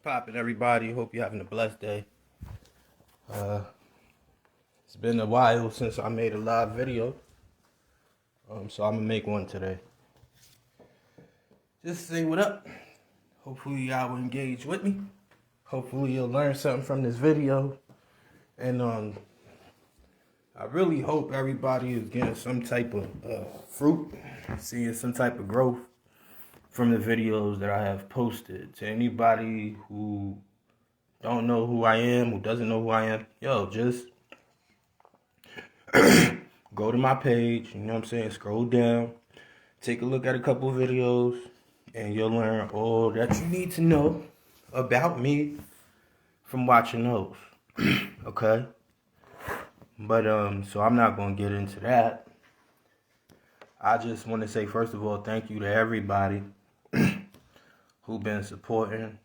Poppin', everybody. Hope you're having a blessed day. It's been a while since I made a live video, so I'm gonna make one today. Just say what up. Hopefully y'all will engage with me. Hopefully you'll learn something from this video, and I really hope everybody is getting some type of fruit, seeing some type of growth from the videos that I have posted. To anybody who don't know who I am, who doesn't know who I am, just go to my page, you know what I'm saying, scroll down, take a look at a couple videos, and you'll learn all that you need to know about me from watching those. Okay? But so I'm not gonna get into that. I just want to say, first of all, thank you to everybody who been supporting,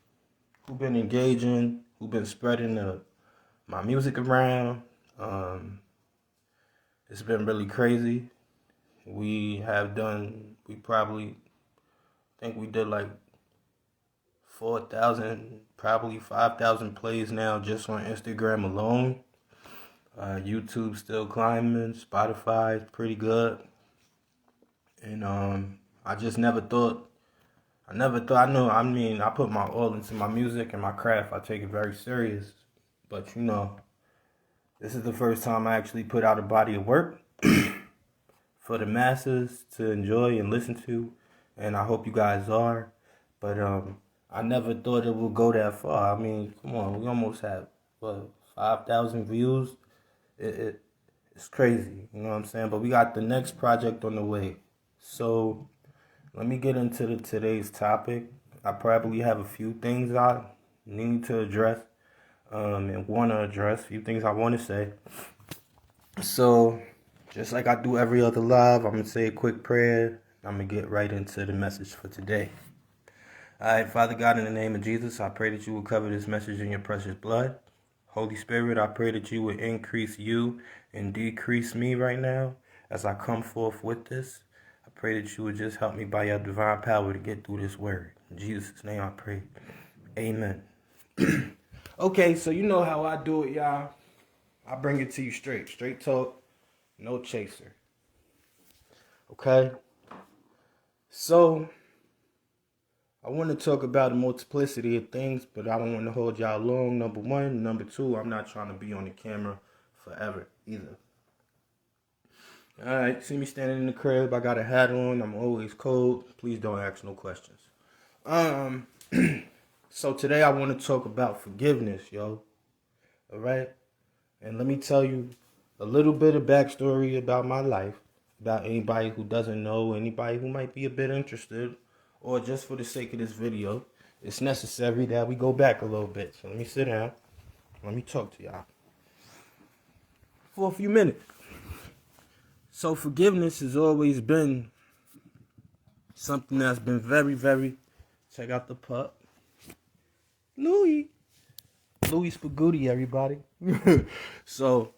who been engaging, who been spreading my music around. It's been really crazy. We did like 4,000, probably 5,000 plays now just on Instagram alone. YouTube still climbing, Spotify is pretty good. And I just never thought, I put my all into my music and my craft. I take it very serious. But this is the first time I actually put out a body of work for the masses to enjoy and listen to. And I hope you guys are. But I never thought it would go that far. I mean, come on, we almost have 5,000 views. It's crazy, you know what I'm saying? But we got the next project on the way. So let me get into today's topic. I probably have a few things I need to address and want to address, a few things I want to say. So just like I do every other live, I'm going to say a quick prayer. I'm going to get right into the message for today. All right, Father God, in the name of Jesus, I pray that you will cover this message in your precious blood. Holy Spirit, I pray that you would increase you and decrease me right now as I come forth with this. I pray that you would just help me by your divine power to get through this word. In Jesus' name I pray. Amen. Okay, so you know how I do it, y'all. I bring it to you straight. Straight talk, no chaser. Okay? So I want to talk about a multiplicity of things, but I don't want to hold y'all long, number one. Number two, I'm not trying to be on the camera forever either. All right, see me standing in the crib. I got a hat on. I'm always cold. Please don't ask no questions. So today I want to talk about forgiveness, yo. All right? And let me tell you a little bit of backstory about my life, about anybody who doesn't know, anybody who might be a bit interested, or just for the sake of this video, it's necessary that we go back a little bit. So let me sit down. Let me talk to y'all for a few minutes. So forgiveness has always been something that's been very, very... Check out the pup. Louis Spaghetti, everybody. So,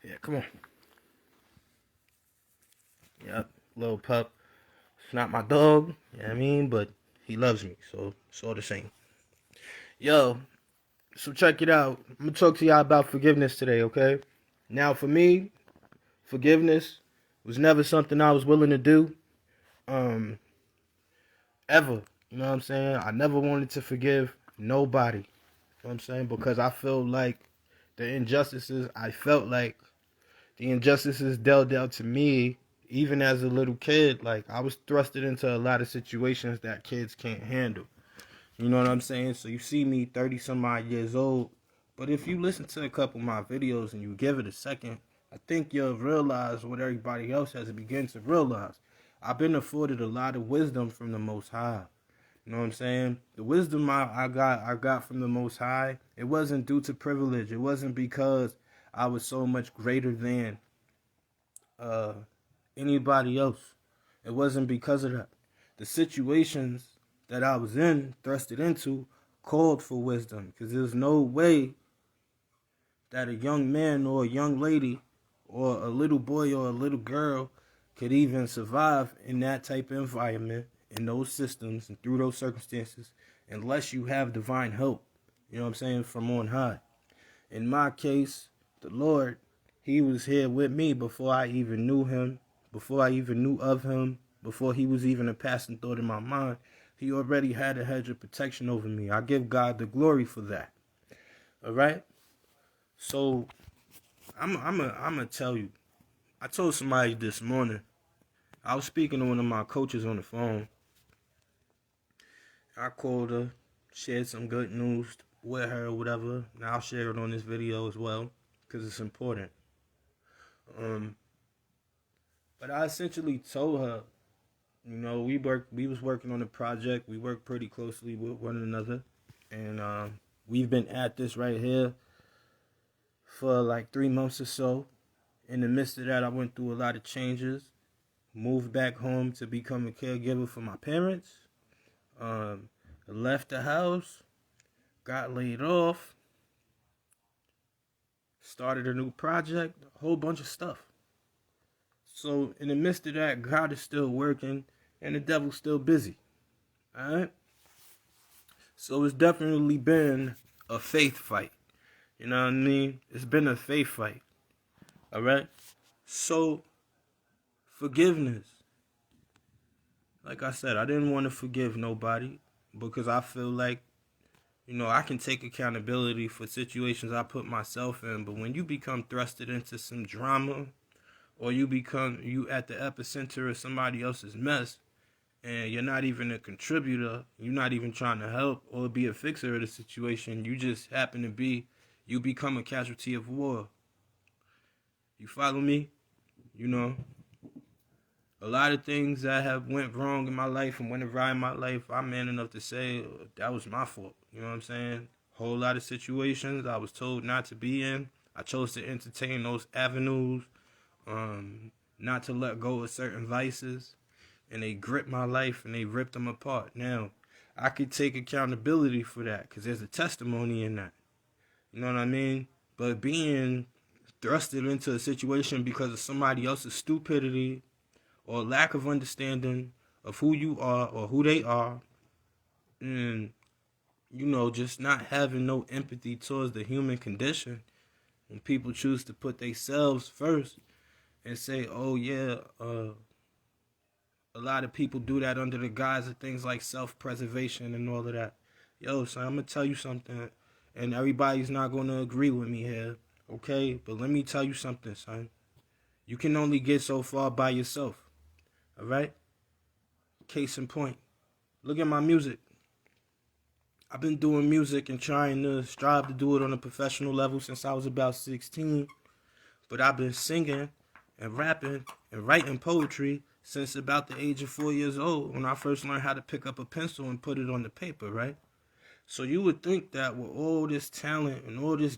yeah, come on. Yep, little pup. It's not my dog, you know what I mean? But he loves me, so it's all the same. Yo, so check it out. I'm going to talk to y'all about forgiveness today, okay? Now, for me, forgiveness was never something I was willing to do. Ever. You know what I'm saying? I never wanted to forgive nobody. You know what I'm saying? Because I feel like I felt like the injustices dealt out to me, even as a little kid, like I was thrusted into a lot of situations that kids can't handle. You know what I'm saying? So you see me 30 some odd years old, but if you listen to a couple of my videos and you give it a second, I think you'll realize what everybody else has begun to realize. I've been afforded a lot of wisdom from the Most High. You know what I'm saying? The wisdom I got from the Most High, it wasn't due to privilege. It wasn't because I was so much greater than anybody else. It wasn't because of that. The situations that I was thrusted into, called for wisdom. Because there's no way that a young man or a young lady or a little boy or a little girl could even survive in that type of environment in those systems and through those circumstances unless you have divine help, you know what I'm saying, from on high. In my case, the Lord, he was here with me before I even knew him, before I even knew of him, before he was even a passing thought in my mind. He already had a hedge of protection over me. I give God the glory for that. All right? So, I'm gonna tell you. I told somebody this morning, I was speaking to one of my coaches on the phone. I called her, shared some good news with her or whatever. And I'll share it on this video as well, because it's important. But I essentially told her, you know, we was working on a project. We worked pretty closely with one another. And we've been at this right here for like 3 months or so. In the midst of that, I went through a lot of changes. Moved back home to become a caregiver for my parents. Left the house. Got laid off. Started a new project. A whole bunch of stuff. So in the midst of that, God is still working and the devil's still busy. Alright? So it's definitely been a faith fight. You know what I mean? It's been a faith fight. Alright? So, forgiveness. Like I said, I didn't want to forgive nobody because I feel like, you know, I can take accountability for situations I put myself in. But when you become thrusted into some drama, or you at the epicenter of somebody else's mess, and you're not even a contributor, you're not even trying to help or be a fixer of the situation, you just happen to be, you become a casualty of war. You follow me? You know, a lot of things that have went wrong in my life and went awry in my life, I'm man enough to say that was my fault. You know what I'm saying? Whole lot of situations I was told not to be in. I chose to entertain those avenues. Not to let go of certain vices, and they gripped my life and they ripped them apart. Now, I could take accountability for that because there's a testimony in that. You know what I mean? But being thrusted into a situation because of somebody else's stupidity or lack of understanding of who you are or who they are, and, you know, just not having no empathy towards the human condition, when people choose to put themselves first, and say, oh yeah, a lot of people do that under the guise of things like self-preservation and all of that. Yo, son, I'm going to tell you something, and everybody's not going to agree with me here, okay? But let me tell you something, son. You can only get so far by yourself, all right? Case in point, look at my music. I've been doing music and trying to strive to do it on a professional level since I was about 16, but I've been singing and rapping and writing poetry since about the age of 4 years old, when I first learned how to pick up a pencil and put it on the paper, right? So you would think that with all this talent and all this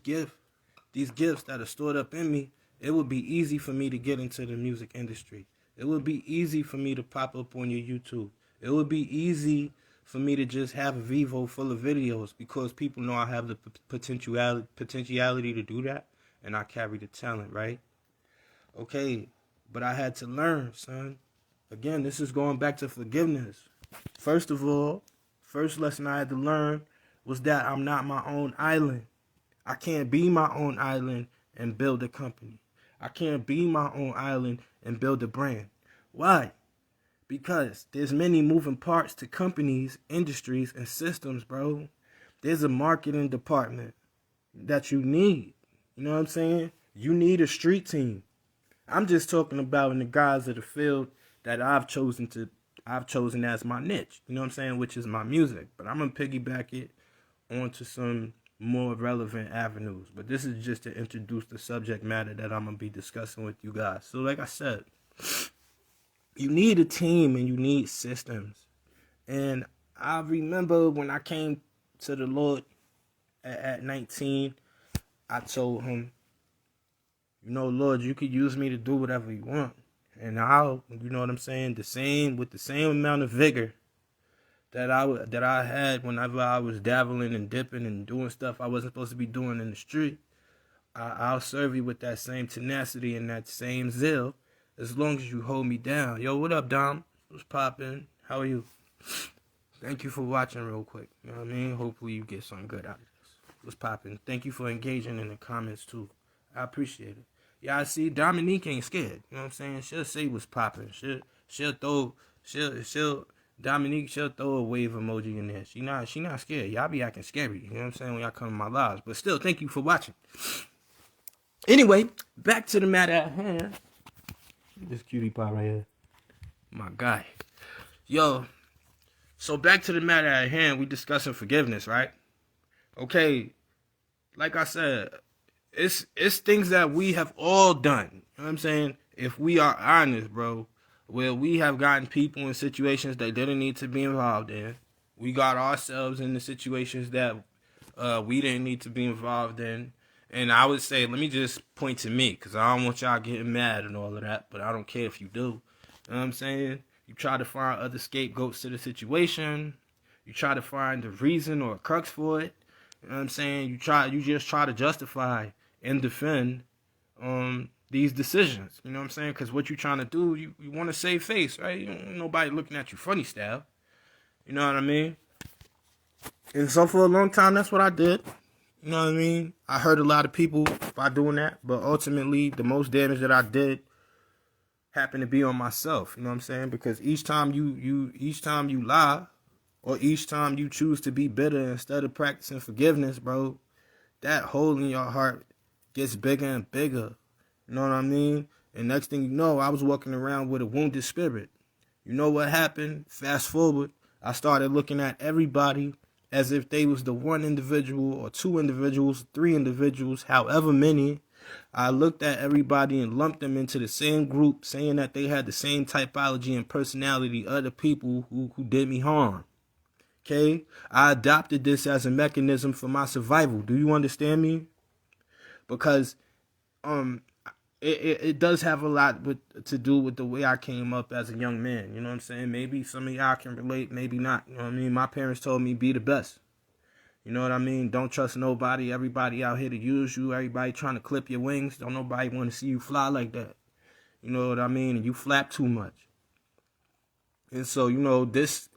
these gifts that are stored up in me, it would be easy for me to get into the music industry. It would be easy for me to pop up on your YouTube. It would be easy for me to just have a Vivo full of videos because people know I have the potentiality to do that, and I carry the talent, right? Okay, but I had to learn, son. Again, this is going back to forgiveness. First of all, first lesson I had to learn was that I'm not my own island. I can't be my own island and build a company. I can't be my own island and build a brand. Why? Because there's many moving parts to companies, industries, and systems, bro. There's a marketing department that you need. You know what I'm saying? You need a street team. I'm just talking about in the guise of the field that I've chosen as my niche. You know what I'm saying? Which is my music. But I'm gonna piggyback it onto some more relevant avenues. But this is just to introduce the subject matter that I'm gonna be discussing with you guys. So like I said, you need a team and you need systems. And I remember when I came to the Lord at 19, I told him, you know, Lord, you could use me to do whatever you want. And I'll, you know what I'm saying, with the same amount of vigor that I had whenever I was dabbling and dipping and doing stuff I wasn't supposed to be doing in the street. I'll serve you with that same tenacity and that same zeal as long as you hold me down. Yo, what up, Dom? What's poppin'? How are you? Thank you for watching real quick. You know what I mean? Hopefully you get something good out of this. What's popping? Thank you for engaging in the comments too. I appreciate it. Yeah, I see Dominique ain't scared. You know what I'm saying? She'll say what's popping. She'll Dominique, she'll throw a wave emoji in there. She not scared. Y'all be acting scary. You know what I'm saying? When y'all come to my lives. But still, thank you for watching. Anyway, back to the matter at hand. This cutie pie right here. My guy. Yo, so back to the matter at hand. We discussing forgiveness, right? Okay, like I said, it's things that we have all done. You know what I'm saying? If we are honest, bro, where we have gotten people in situations they didn't need to be involved in. We got ourselves in the situations that we didn't need to be involved in. And I would say, let me just point to me, because I don't want y'all getting mad and all of that, but I don't care if you do. You know what I'm saying? You try to find other scapegoats to the situation. You try to find the reason or a crux for it. You know what I'm saying? You just try to justify and defend these decisions. You know what I'm saying? Because what you're trying to do, you want to save face, right? You don't want nobody looking at you funny style. You know what I mean? And so for a long time, that's what I did. You know what I mean? I hurt a lot of people by doing that, but ultimately, the most damage that I did happened to be on myself. You know what I'm saying? Because each time you lie, or each time you choose to be bitter instead of practicing forgiveness, bro, that hole in your heart gets bigger and bigger. You know what I mean? And next thing you know, I was walking around with a wounded spirit. You know what happened? Fast forward, I started looking at everybody as if they was the one individual or two individuals, three individuals, however many. I looked at everybody and lumped them into the same group, saying that they had the same typology and personality of the people who did me harm. Okay? I adopted this as a mechanism for my survival. Do you understand me? Because it does have a lot to do with the way I came up as a young man. You know what I'm saying? Maybe some of y'all can relate, maybe not. You know what I mean? My parents told me, be the best. You know what I mean? Don't trust nobody. Everybody out here to use you. Everybody trying to clip your wings. Don't nobody want to see you fly like that. You know what I mean? And you flap too much. And so, you know, this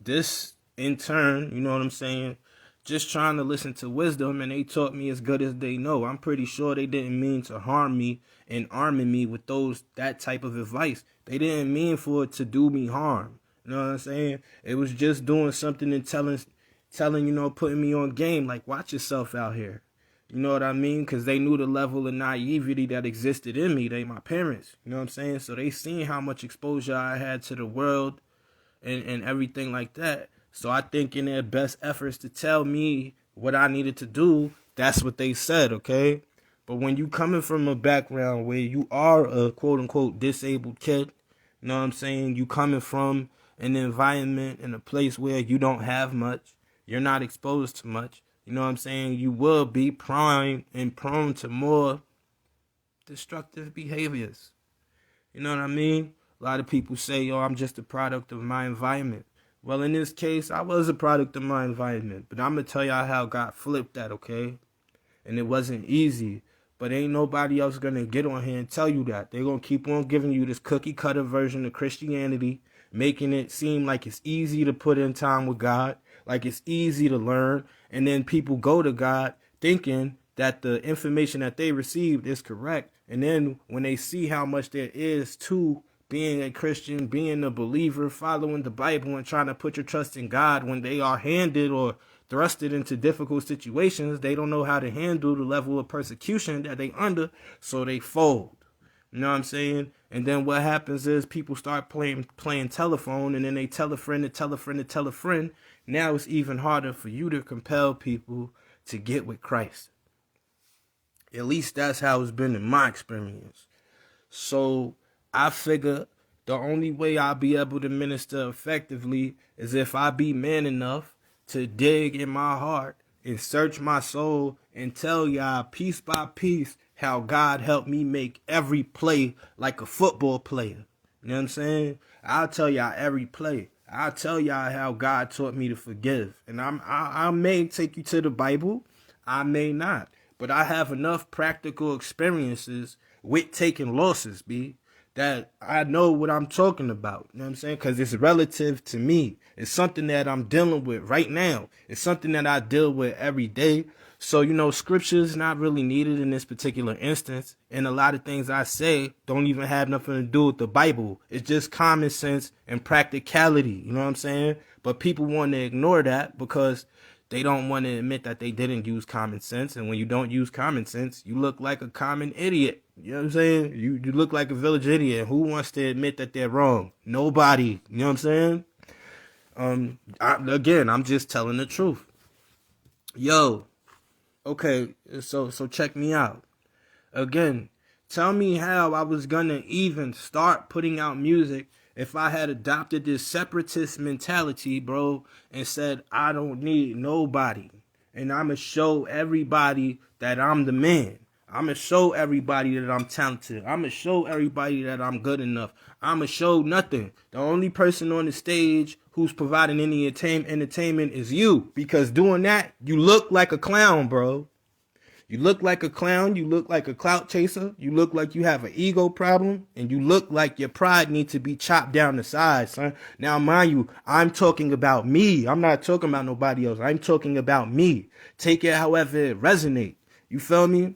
in turn, you know what I'm saying? Just trying to listen to wisdom, and they taught me as good as they know. I'm pretty sure they didn't mean to harm me and arming me with that type of advice. They didn't mean for it to do me harm. You know what I'm saying? It was just doing something and telling, you know, putting me on game, like, watch yourself out here. You know what I mean? Because they knew the level of naivety that existed in me. They my parents. You know what I'm saying? So they seen how much exposure I had to the world and everything like that. So I think in their best efforts to tell me what I needed to do, that's what they said, okay? But when you coming from a background where you are a quote-unquote disabled kid, you know what I'm saying? You coming from an environment in a place where you don't have much, you're not exposed to much, you know what I'm saying? You will be prone to more destructive behaviors. You know what I mean? A lot of people say, yo, I'm just a product of my environment. Well, in this case, I was a product of my environment. But I'm going to tell y'all how God flipped that, okay? And it wasn't easy. But ain't nobody else going to get on here and tell you that. They're going to keep on giving you this cookie-cutter version of Christianity, making it seem like it's easy to put in time with God, like it's easy to learn. And then people go to God thinking that the information that they received is correct. And then when they see how much there is to being a Christian, being a believer, following the Bible, and trying to put your trust in God, when they are handed or thrusted into difficult situations, they don't know how to handle the level of persecution that they under, so they fold. You know what I'm saying? And then what happens is people start playing telephone, and then they tell a friend to tell a friend to tell a friend. Now it's even harder for you to compel people to get with Christ. At least that's how it's been in my experience. So I figure the only way I'll be able to minister effectively is if I be man enough to dig in my heart and search my soul and tell y'all piece by piece how God helped me make every play like a football player. You know what I'm saying? I'll tell y'all every play. I'll tell y'all how God taught me to forgive. And I may take you to the Bible. I may not. But I have enough practical experiences with taking losses, B, that I know what I'm talking about. You know what I'm saying? Because it's relative to me. It's something that I'm dealing with right now. It's something that I deal with every day. So, scripture is not really needed in this particular instance. And a lot of things I say don't even have nothing to do with the Bible. It's just common sense and practicality. You know what I'm saying? But people want to ignore that because they don't want to admit that they didn't use common sense. And when you don't use common sense, you look like a common idiot. You know what I'm saying? You look like a village idiot. Who wants to admit that they're wrong? Nobody. You know what I'm saying? I'm just telling the truth. Yo, okay, so check me out. Again, tell me how I was gonna even start putting out music if I had adopted this separatist mentality, bro, and said I don't need nobody. And I'ma show everybody that I'm the man. I'ma show everybody that I'm talented. I'ma show everybody that I'm good enough. I'ma show nothing. The only person on the stage who's providing any entertainment is you. Because doing that, you look like a clown, bro. You look like a clown. You look like a clout chaser. You look like you have an ego problem. And you look like your pride needs to be chopped down the sides, son. Now, mind you, I'm talking about me. I'm not talking about nobody else. I'm talking about me. Take it however it resonates. You feel me?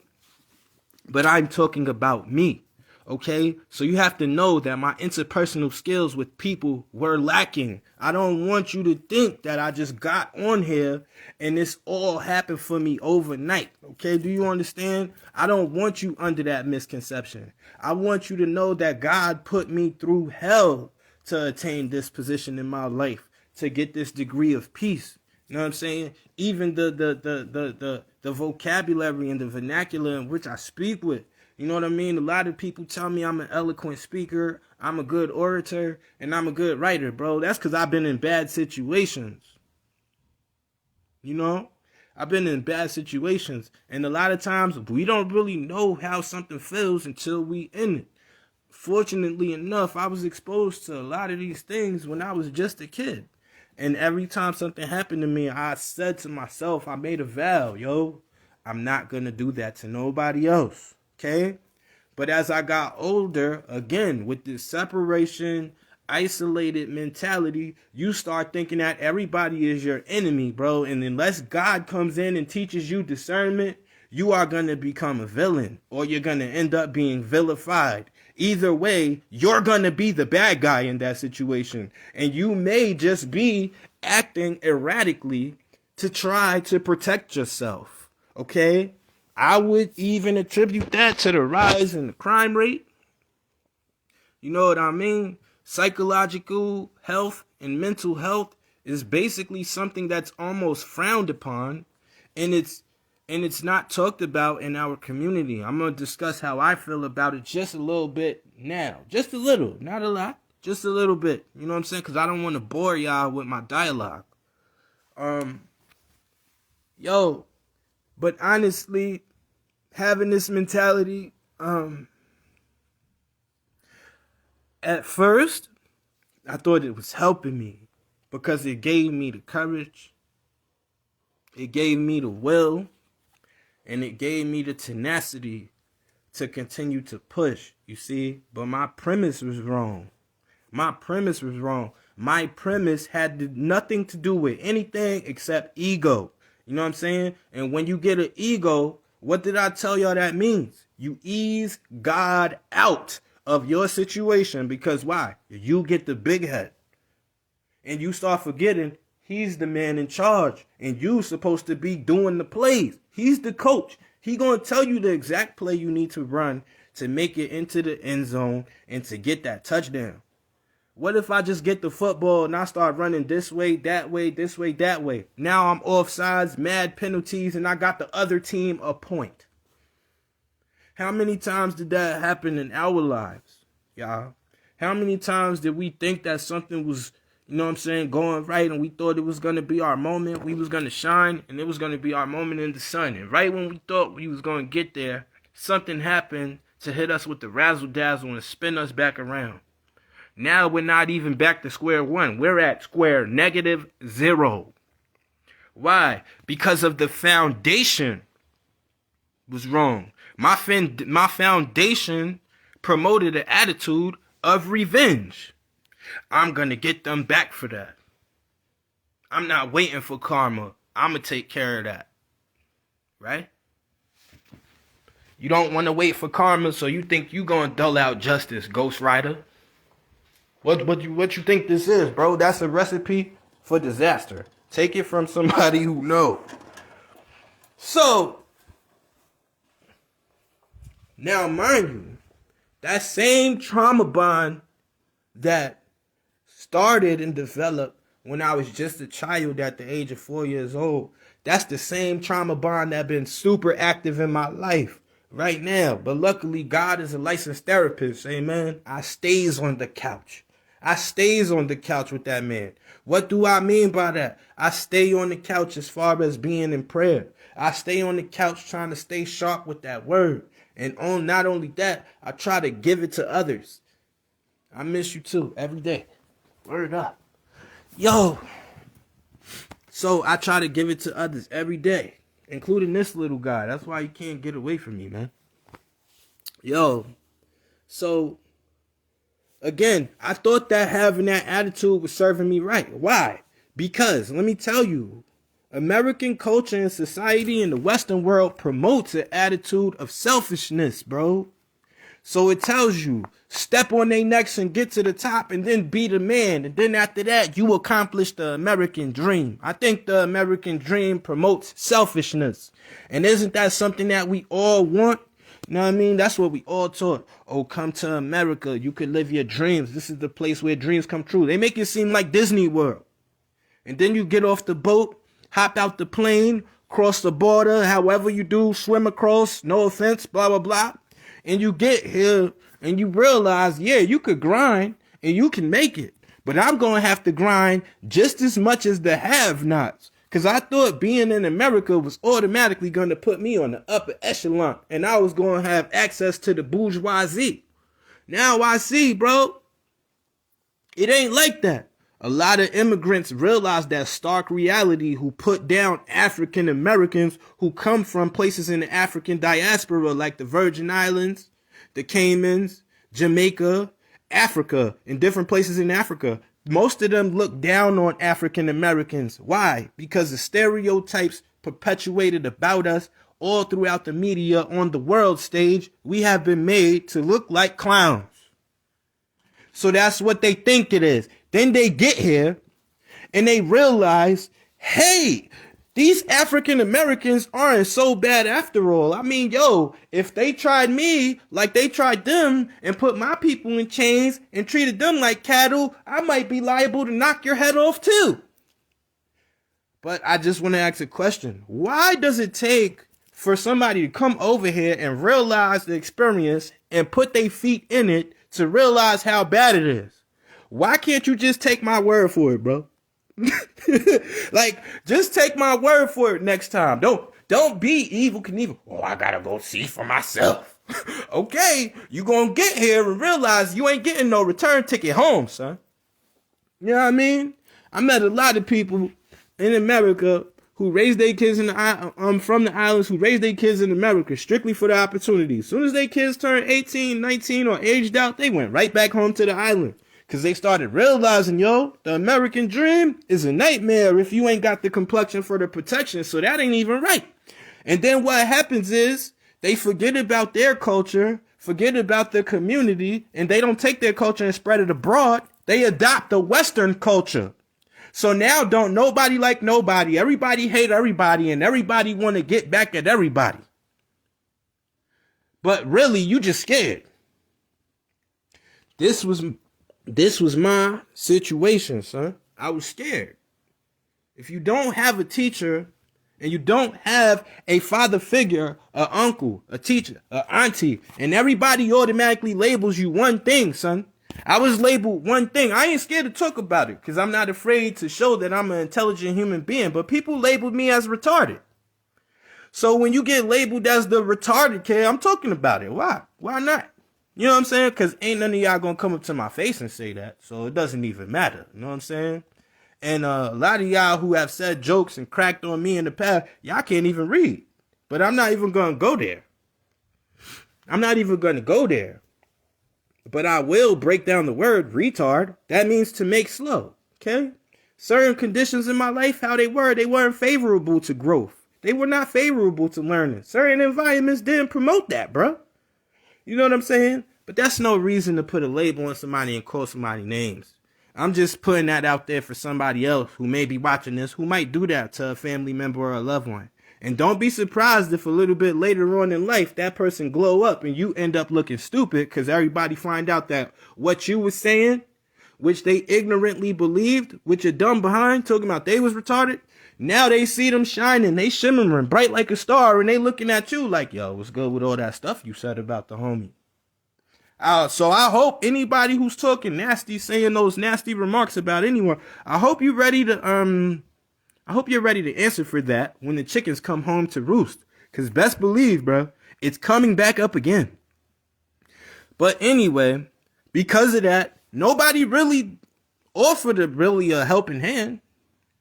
But I'm talking about me. Okay, so you have to know that my interpersonal skills with people were lacking. I don't want you to think that I just got on here and this all happened for me overnight. Okay, do you understand? I don't want you under that misconception. I want you to know that God put me through hell to attain this position in my life, to get this degree of peace. You know what I'm saying? Even the vocabulary and the vernacular in which I speak with. You know what I mean? A lot of people tell me I'm an eloquent speaker, I'm a good orator, and I'm a good writer, bro. That's because I've been in bad situations. I've been in bad situations. And a lot of times, we don't really know how something feels until we in it. Fortunately enough, I was exposed to a lot of these things when I was just a kid. And every time something happened to me, I said to myself, I made a vow, I'm not going to do that to nobody else. Okay? But as I got older, again, with this separation, isolated mentality, you start thinking that everybody is your enemy, bro. And unless God comes in and teaches you discernment, you are going to become a villain, or you're going to end up being vilified. Either way, you're going to be the bad guy in that situation. And you may just be acting erratically to try to protect yourself. Okay? I would even attribute that to the rise in the crime rate. You know what I mean? Psychological health and mental health is basically something that's almost frowned upon, and it's not talked about in our community. I'm going to discuss how I feel about it just a little bit now. Just a little, not a lot. Just a little bit. You know what I'm saying? Because I don't want to bore y'all with my dialogue. But honestly, having this mentality, at first, I thought it was helping me because it gave me the courage, it gave me the will, and it gave me the tenacity to continue to push, you see? But my premise was wrong. My premise had nothing to do with anything except ego. You know what I'm saying? And when you get an ego, what did I tell y'all that means? You ease God out of your situation, because why? You get the big head. And you start forgetting he's the man in charge. And you supposed to be doing the plays. He's the coach. He going to tell you the exact play you need to run to make it into the end zone and to get that touchdown. What if I just get the football and I start running this way, that way, this way, that way? Now I'm offsides, mad penalties, and I got the other team a point. How many times did that happen in our lives, y'all? How many times did we think that something was, going right, and we thought it was going to be our moment, we was going to shine, and it was going to be our moment in the sun. And right when we thought we was going to get there, something happened to hit us with the razzle-dazzle and spin us back around. Now we're not even back to square one. We're at square -0. Why? Because of the foundation was wrong. My foundation promoted an attitude of revenge. I'm going to get them back for that. I'm not waiting for karma. I'm going to take care of that. Right? You don't want to wait for karma, so you think you going to dole out justice, Ghost Rider. What you think this is, bro? That's a recipe for disaster. Take it from somebody who knows. So, now mind you, that same trauma bond that started and developed when I was just a child at the age of 4 years old, that's the same trauma bond that been super active in my life right now. But luckily, God is a licensed therapist. Amen. I stays on the couch. I stays on the couch with that man. What do I mean by that? I stay on the couch as far as being in prayer. I stay on the couch trying to stay sharp with that word. And not only that, I try to give it to others. I miss you too, every day. Word up. Yo. So I try to give it to others every day, including this little guy. That's why you can't get away from me, man. Yo. So, again, I thought that having that attitude was serving me right. Why? Because, let me tell you, American culture and society in the Western world promotes an attitude of selfishness, bro. So it tells you, step on their necks and get to the top and then be the man. And then after that, you accomplish the American dream. I think the American dream promotes selfishness. And isn't that something that we all want? You know what I mean? That's what we all taught. Oh, come to America. You could live your dreams. This is the place where dreams come true. They make it seem like Disney World. And then you get off the boat, hop out the plane, cross the border, however you do, swim across, no offense, blah, blah, blah. And you get here and you realize, yeah, you could grind and you can make it. But I'm going to have to grind just as much as the have-nots. Because I thought being in America was automatically going to put me on the upper echelon. And I was going to have access to the bourgeoisie. Now I see, bro, it ain't like that. A lot of immigrants realize that stark reality who put down African Americans who come from places in the African diaspora like the Virgin Islands, the Caymans, Jamaica, Africa, and different places in Africa. Most of them look down on African Americans. Why? Because the stereotypes perpetuated about us all throughout the media on the world stage, we have been made to look like clowns. So that's what they think it is. Then they get here and they realize, hey, these African Americans aren't so bad after all. I mean, yo, if they tried me like they tried them and put my people in chains and treated them like cattle, I might be liable to knock your head off too. But I just want to ask a question. Why does it take for somebody to come over here and realize the experience and put their feet in it to realize how bad it is? Why can't you just take my word for it, bro? Like, just take my word for it next time. Don't be evil Knievel. Oh, I gotta go see for myself. Okay, you gonna get here and realize you ain't getting no return ticket home, son. You know what I mean? I met a lot of people in America who raised their kids in from the islands, who raised their kids in America strictly for the opportunity. As soon as their kids turned 18, 19, or aged out, they went right back home to the island. Because they started realizing, yo, the American dream is a nightmare if you ain't got the complexion for the protection. So that ain't even right. And then what happens is they forget about their culture, forget about their community, and they don't take their culture and spread it abroad. They adopt the Western culture. So now don't nobody like nobody. Everybody hate everybody, and everybody want to get back at everybody. But really, you just scared. This was my situation, son. I was scared. If you don't have a teacher and you don't have a father figure, an uncle, a teacher, an auntie, and everybody automatically labels you one thing, son. I was labeled one thing. I ain't scared to talk about it because I'm not afraid to show that I'm an intelligent human being, but people labeled me as retarded. So when you get labeled as the retarded kid, I'm talking about it. Why? Why not? You know what I'm saying? Because ain't none of y'all going to come up to my face and say that. So it doesn't even matter. You know what I'm saying? And a lot of y'all who have said jokes and cracked on me in the past, y'all can't even read. But I'm not even going to go there. I'm not even going to go there. But I will break down the word retard. That means to make slow. Okay? Certain conditions in my life, how they weren't favorable to growth. They were not favorable to learning. Certain environments didn't promote that, bro. You know what I'm saying? But that's no reason to put a label on somebody and call somebody names. I'm just putting that out there for somebody else who may be watching this, who might do that to a family member or a loved one. And don't be surprised if a little bit later on in life, that person glow up and you end up looking stupid because everybody find out that what you was saying, which they ignorantly believed, which you're dumb behind, talking about they was retarded. Now they see them shining, they shimmering bright like a star, and they looking at you like, yo, what's good with all that stuff you said about the homie? So I hope anybody who's talking nasty, saying those nasty remarks about anyone, I hope you're ready to answer for that when the chickens come home to roost. Cause best believe, bro, it's coming back up again. But anyway, because of that, nobody really offered a helping hand.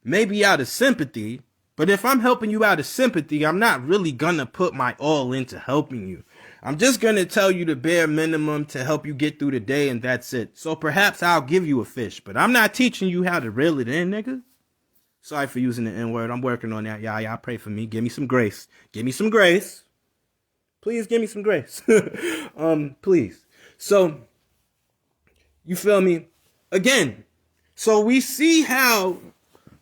Maybe out of sympathy. But if I'm helping you out of sympathy, I'm not really gonna put my all into helping you. I'm just going to tell you the bare minimum to help you get through the day, and that's it. So perhaps I'll give you a fish, but I'm not teaching you how to reel it in, nigga. Sorry for using the N-word. I'm working on that. Y'all pray for me. Give me some grace. Give me some grace. Please give me some grace. Please. So, you feel me? Again, so we see how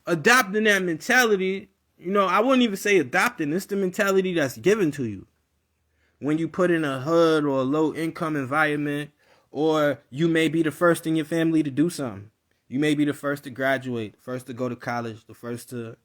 adopting that mentality, I wouldn't even say adopting. It's the mentality that's given to you. When you put in a hood or a low income environment, or you may be the first in your family to do something. You may be the first to graduate, first to go to college, the first to,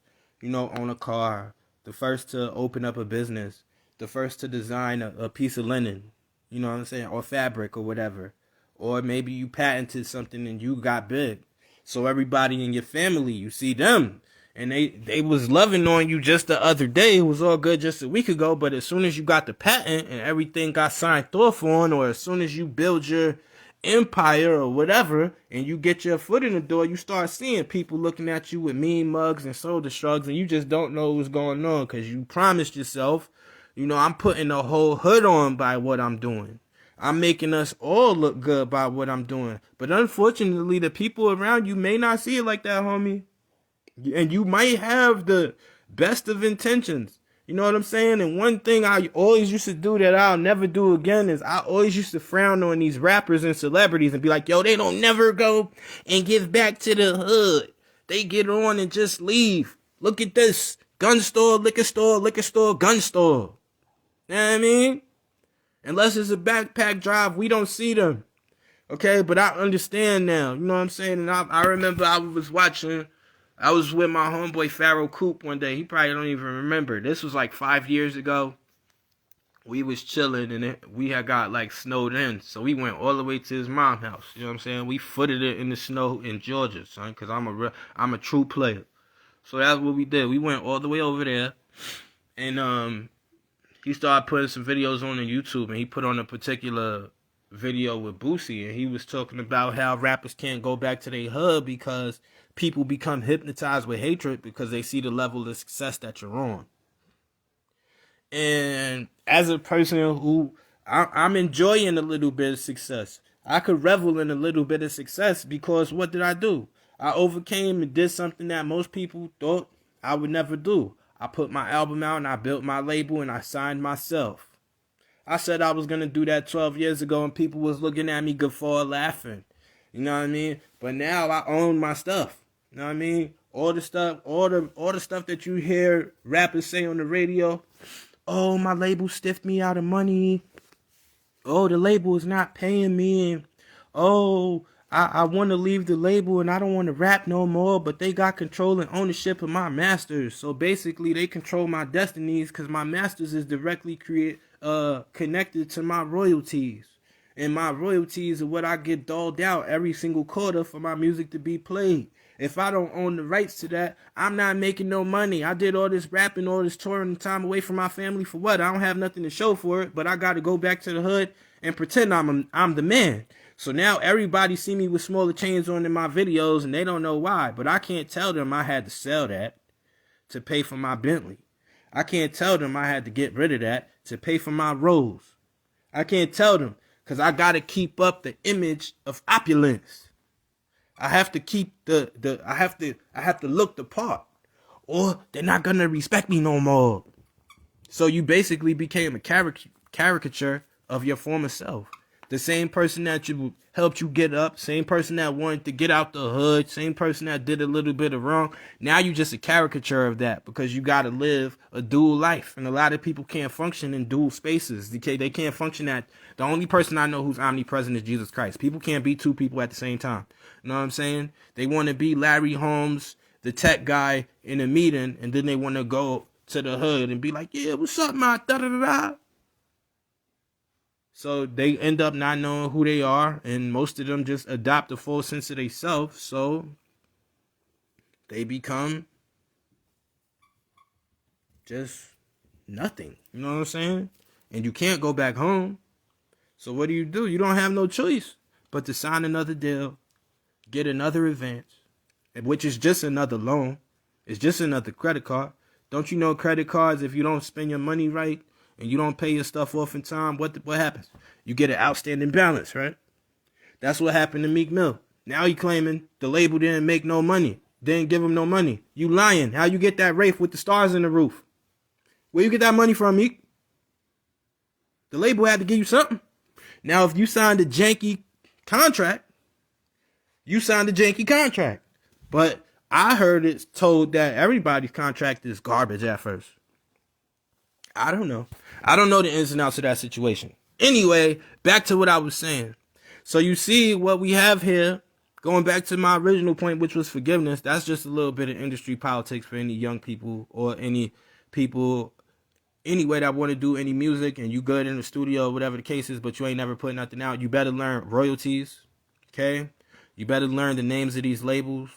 own a car, the first to open up a business, the first to design a piece of linen, you know what I'm saying, or fabric or whatever. Or maybe you patented something and you got big. So everybody in your family, you see them. And they was loving on you just the other day. It was all good just a week ago. But as soon as you got the patent and everything got signed off on, or as soon as you build your empire or whatever, and you get your foot in the door, you start seeing people looking at you with mean mugs and shoulder shrugs, and you just don't know what's going on because you promised yourself, I'm putting the whole hood on by what I'm doing. I'm making us all look good by what I'm doing. But unfortunately, the people around you may not see it like that, homie. And you might have the best of intentions. You know what I'm saying? And one thing I always used to do that I'll never do again is I always used to frown on these rappers and celebrities and be like, yo, they don't never go and give back to the hood. They get on and just leave. Look at this. Gun store, liquor store, gun store. You know what I mean? Unless it's a backpack drive, we don't see them. Okay, but I understand now. You know what I'm saying? And I remember I was with my homeboy Pharaoh Coop one day. He probably don't even remember. This was like 5 years ago. We was chilling and we had got like snowed in. So we went all the way to his mom's house. You know what I'm saying? We footed it in the snow in Georgia, son, because I'm a true player. So that's what we did. We went all the way over there. And he started putting some videos on YouTube, and he put on a particular video with Boosie, and he was talking about how rappers can't go back to their hood because people become hypnotized with hatred because they see the level of success that you're on. And as a person who I'm enjoying a little bit of success, I could revel in a little bit of success because what did I do? I overcame and did something that most people thought I would never do. I put my album out and I built my label and I signed myself. I said I was going to do that 12 years ago and people was looking at me guffaw laughing. You know what I mean? But now I own my stuff. You know what I mean? All the stuff that you hear rappers say on the radio. Oh, my label stiffed me out of money. Oh, the label is not paying me. Oh, I want to leave the label and I don't want to rap no more, but they got control and ownership of my masters. So basically they control my destinies because my masters is directly connected to my royalties. And my royalties are what I get doled out every single quarter for my music to be played. If I don't own the rights to that, I'm not making no money. I did all this rapping, all this touring time away from my family for what? I don't have nothing to show for it, but I got to go back to the hood and pretend I'm the man. So now everybody see me with smaller chains on in my videos and they don't know why. But I can't tell them I had to sell that to pay for my Bentley. I can't tell them I had to get rid of that to pay for my Rolls. I can't tell them Because I got to keep up the image of opulence. I have to keep I have to look the part, or they're not going to respect me no more. So you basically became a caricature of your former self. The same person that you helped you get up, same person that wanted to get out the hood, same person that did a little bit of wrong. Now you just a caricature of that because you got to live a dual life. And a lot of people can't function in dual spaces. They can't function at, the only person I know who's omnipresent is Jesus Christ. People can't be two people at the same time. You know what I'm saying? They want to be Larry Holmes, the tech guy, in a meeting, and then they want to go to the hood and be like, yeah, what's up, my da-da-da-da? So they end up not knowing who they are, and most of them just adopt a full sense of themselves, so they become just nothing. You know what I'm saying? And you can't go back home. So what do? You don't have no choice but to sign another deal, get another advance, which is just another loan. It's just another credit card. Don't you know credit cards, if you don't spend your money right and you don't pay your stuff off in time, what happens? You get an outstanding balance, right? That's what happened to Meek Mill. Now he claiming the label didn't make no money, didn't give him no money. You lying. How you get that Wraith with the stars in the roof? Where you get that money from, Meek? The label had to give you something. Now, if you signed a janky contract, you signed a janky contract. But I heard it's told that everybody's contract is garbage at first. I don't know. I don't know the ins and outs of that situation. Anyway, back to what I was saying. So you see what we have here, going back to my original point, which was forgiveness. That's just a little bit of industry politics for any young people or any people anyway that want to do any music, and you good in the studio, whatever the case is, but you ain't never put nothing out. You better learn royalties, okay? You better learn the names of these labels.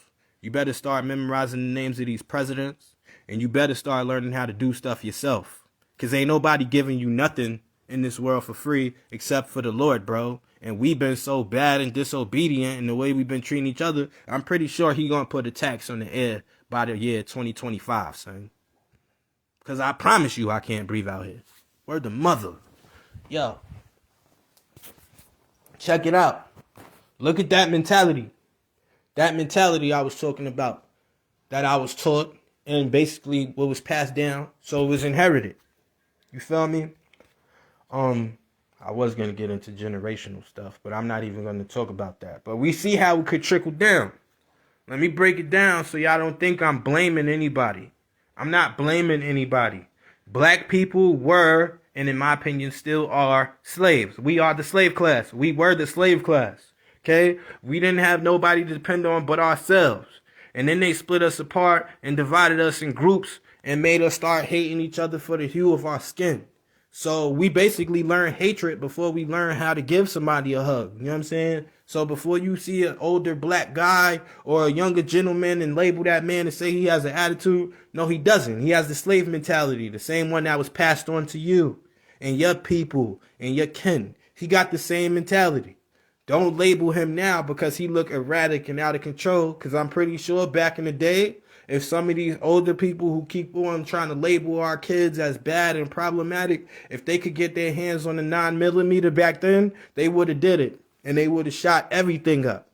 You better start memorizing the names of these presidents, and you better start learning how to do stuff yourself, because ain't nobody giving you nothing in this world for free except for the Lord, bro. And we've been so bad and disobedient in the way we've been treating each other. I'm pretty sure he gonna put a tax on the air by the year 2025, son. Because I promise you I can't breathe out here. Word to mother. Yo. Check it out. Look at that mentality. That mentality I was talking about. That I was taught. And basically what was passed down. So it was inherited. You feel me? I was going to get into generational stuff. But I'm not even going to talk about that. But we see how it could trickle down. Let me break it down so y'all don't think I'm blaming anybody. I'm not blaming anybody. Black people were, and in my opinion still are, slaves. We are the slave class. We were the slave class. Okay? We didn't have nobody to depend on but ourselves. And then they split us apart and divided us in groups and made us start hating each other for the hue of our skin. So we basically learn hatred before we learn how to give somebody a hug. You know what I'm saying? So before you see an older black guy or a younger gentleman and label that man and say he has an attitude, no, he doesn't. He has the slave mentality, the same one that was passed on to you and your people and your kin. He got the same mentality. Don't label him now because he look erratic and out of control, because I'm pretty sure back in the day, if some of these older people who keep on trying to label our kids as bad and problematic, if they could get their hands on a 9mm back then, they would have did it. And they would have shot everything up.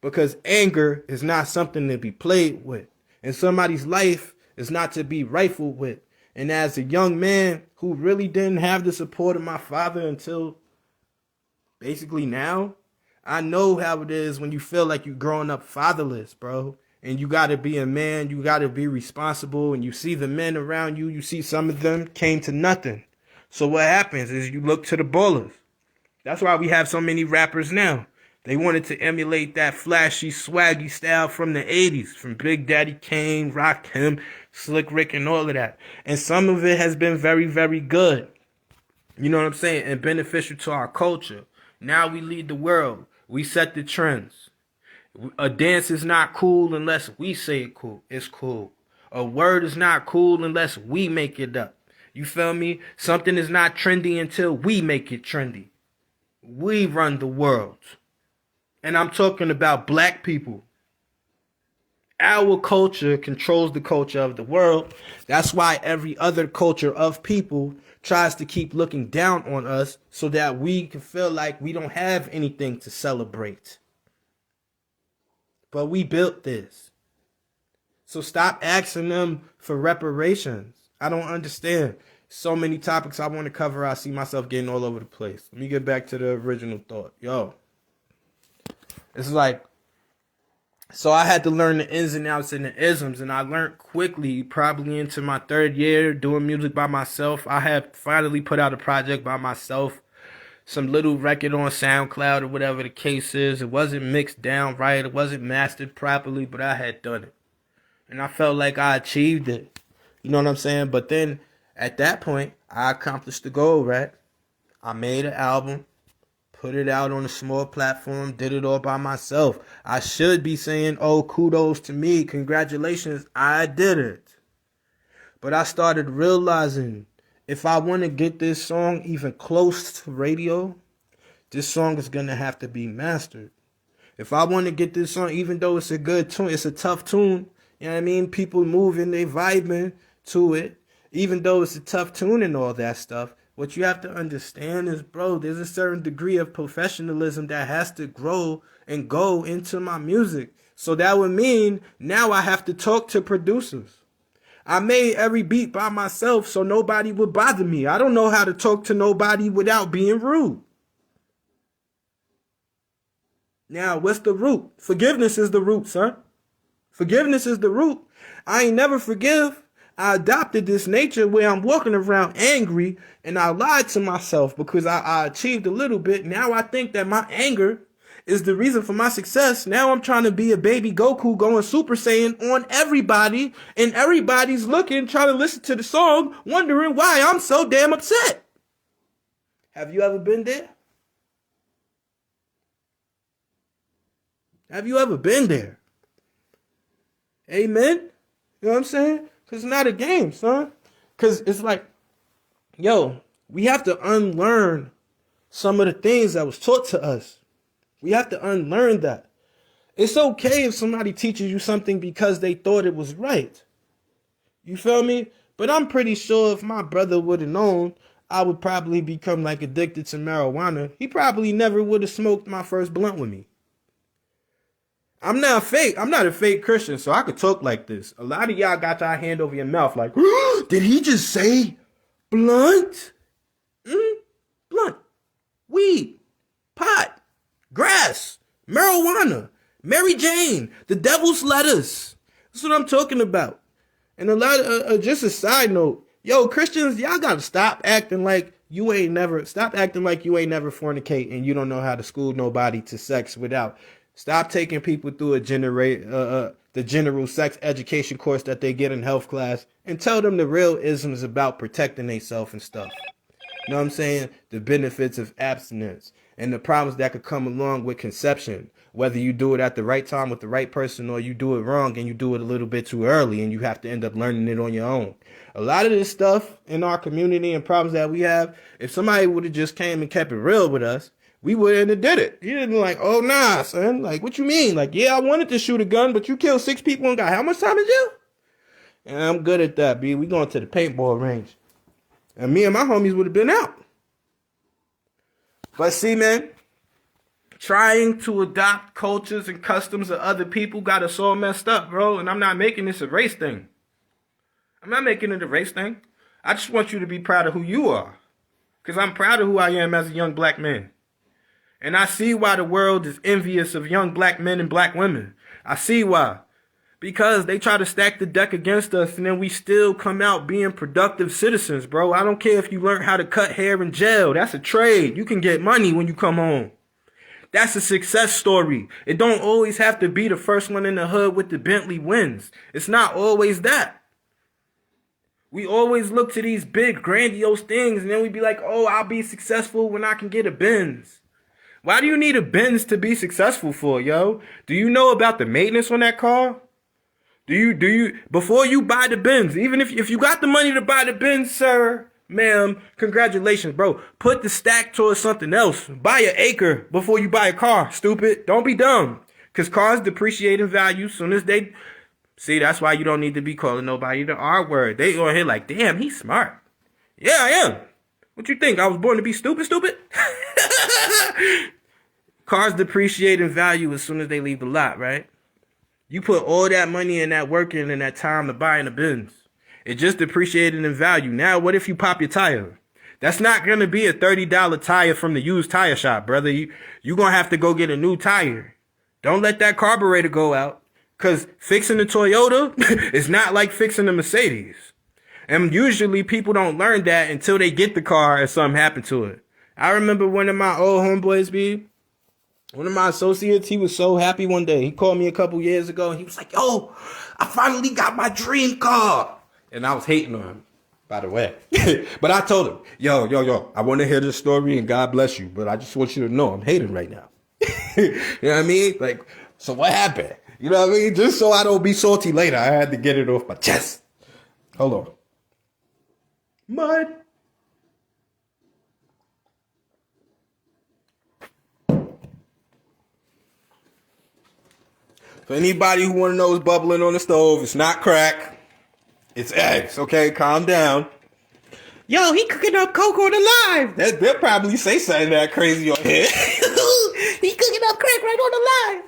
Because anger is not something to be played with. And somebody's life is not to be rifled with. And as a young man who really didn't have the support of my father until basically now, I know how it is when you feel like you're growing up fatherless, bro. And you got to be a man, you got to be responsible, and you see the men around you, you see some of them came to nothing. So what happens is you look to the ballers. That's why we have so many rappers now. They wanted to emulate that flashy, swaggy style from the 80s, from Big Daddy Kane, Rakim, Slick Rick, and all of that. And some of it has been very, very good. You know what I'm saying? And beneficial to our culture. Now we lead the world. We set the trends. A dance is not cool unless we say it cool. It's cool. A word is not cool unless we make it up. You feel me? Something is not trendy until we make it trendy. We run the world. And I'm talking about black people. Our culture controls the culture of the world. That's why every other culture of people tries to keep looking down on us so that we can feel like we don't have anything to celebrate. But we built this. So stop asking them for reparations. I don't understand. So many topics I want to cover. I see myself getting all over the place. Let me get back to the original thought. It's like, so I had to learn the ins and outs and the isms, and I learned quickly, probably into my third year doing music by myself. I had finally put out a project by myself, some little record on SoundCloud or whatever the case is. It wasn't mixed down right, it wasn't mastered properly, but I had done it. And I felt like I achieved it. You know what I'm saying? But then, at that point, I accomplished the goal, right? I made an album. Put it out on a small platform, did it all by myself. I should be saying, oh, kudos to me, congratulations, I did it. But I started realizing if I want to get this song even close to radio, this song is going to have to be mastered. If I want to get this song, even though it's a good tune, it's a tough tune, you know what I mean? People moving, they vibing to it, even though it's a tough tune and all that stuff. What you have to understand is, bro, there's a certain degree of professionalism that has to grow and go into my music. So that would mean now I have to talk to producers. I made every beat by myself so nobody would bother me. I don't know how to talk to nobody without being rude. Now, what's the root? Forgiveness is the root, son. Forgiveness is the root. I ain't never forgive. I adopted this nature where I'm walking around angry and I lied to myself because I achieved a little bit. Now I think that my anger is the reason for my success. Now I'm trying to be a baby Goku going Super Saiyan on everybody, and everybody's looking, trying to listen to the song, wondering why I'm so damn upset. Have you ever been there? Have you ever been there? Amen? You know what I'm saying? Because it's not a game, son. Because it's like, we have to unlearn some of the things that was taught to us. We have to unlearn that. It's okay if somebody teaches you something because they thought it was right. You feel me? But I'm pretty sure if my brother would have known, I would probably become like addicted to marijuana. He probably never would have smoked my first blunt with me. I'm not fake. I'm not a fake Christian, so I could talk like this. A lot of y'all got your hand over your mouth like, did he just say blunt? Blunt, weed, pot, grass, marijuana, Mary Jane, the devil's lettuce. That's what I'm talking about. And a lot of, just a side note, Christians, y'all got to stop acting like you ain't never fornicate and you don't know how to school nobody to sex without. Stop taking people through the general sex education course that they get in health class and tell them the real isms about protecting themselves and stuff. You know what I'm saying? The benefits of abstinence and the problems that could come along with conception. Whether you do it at the right time with the right person or you do it wrong and you do it a little bit too early and you have to end up learning it on your own. A lot of this stuff in our community and problems that we have, if somebody would have just came and kept it real with us, we wouldn't have did it. You didn't be like, oh, nah, son. Like, what you mean? Like, yeah, I wanted to shoot a gun, but you killed 6 people and got how much time in jail? And I'm good at that, B. We going to the paintball range. And me and my homies would have been out. But see, man, trying to adopt cultures and customs of other people got us all messed up, bro. And I'm not making this a race thing. I'm not making it a race thing. I just want you to be proud of who you are. Because I'm proud of who I am as a young black man. And I see why the world is envious of young black men and black women. I see why. Because they try to stack the deck against us and then we still come out being productive citizens, bro. I don't care if you learn how to cut hair in jail. That's a trade. You can get money when you come home. That's a success story. It don't always have to be the first one in the hood with the Bentley wins. It's not always that. We always look to these big, grandiose things and then we be like, oh, I'll be successful when I can get a Benz. Why do you need a Benz to be successful for, yo? Do you know about the maintenance on that car? Do you, before you buy the Benz, even if you got the money to buy the Benz, sir, ma'am, congratulations, bro. Put the stack towards something else. Buy an acre before you buy a car, stupid. Don't be dumb. Because cars depreciate in value soon as they See, that's why you don't need to be calling nobody the R word. They on here like, damn, he's smart. Yeah, I am. What you think? I was born to be stupid? Cars depreciate in value as soon as they leave the lot, right? You put all that money and that work in and that time to buy in a Benz. It just depreciated in value. Now, what if you pop your tire? That's not going to be a $30 tire from the used tire shop, brother. You're going to have to go get a new tire. Don't let that carburetor go out. Because fixing a Toyota is not like fixing a Mercedes. And usually people don't learn that until they get the car and something happened to it. I remember one of my old homeboys, one of my associates, he was so happy one day. He called me a couple years ago and he was like, yo, I finally got my dream car. And I was hating on him, by the way. But I told him, yo, I want to hear this story and God bless you. But I just want you to know I'm hating right now. You know what I mean? Like, so what happened? You know what I mean? Just so I don't be salty later, I had to get it off my chest. Hold on. Mud. For anybody who want to know what's bubbling on the stove, it's not crack. It's eggs, okay? Calm down. Yo, he cooking up coke on the live. They'll probably say something that crazy on here. He cooking up crack right on the live.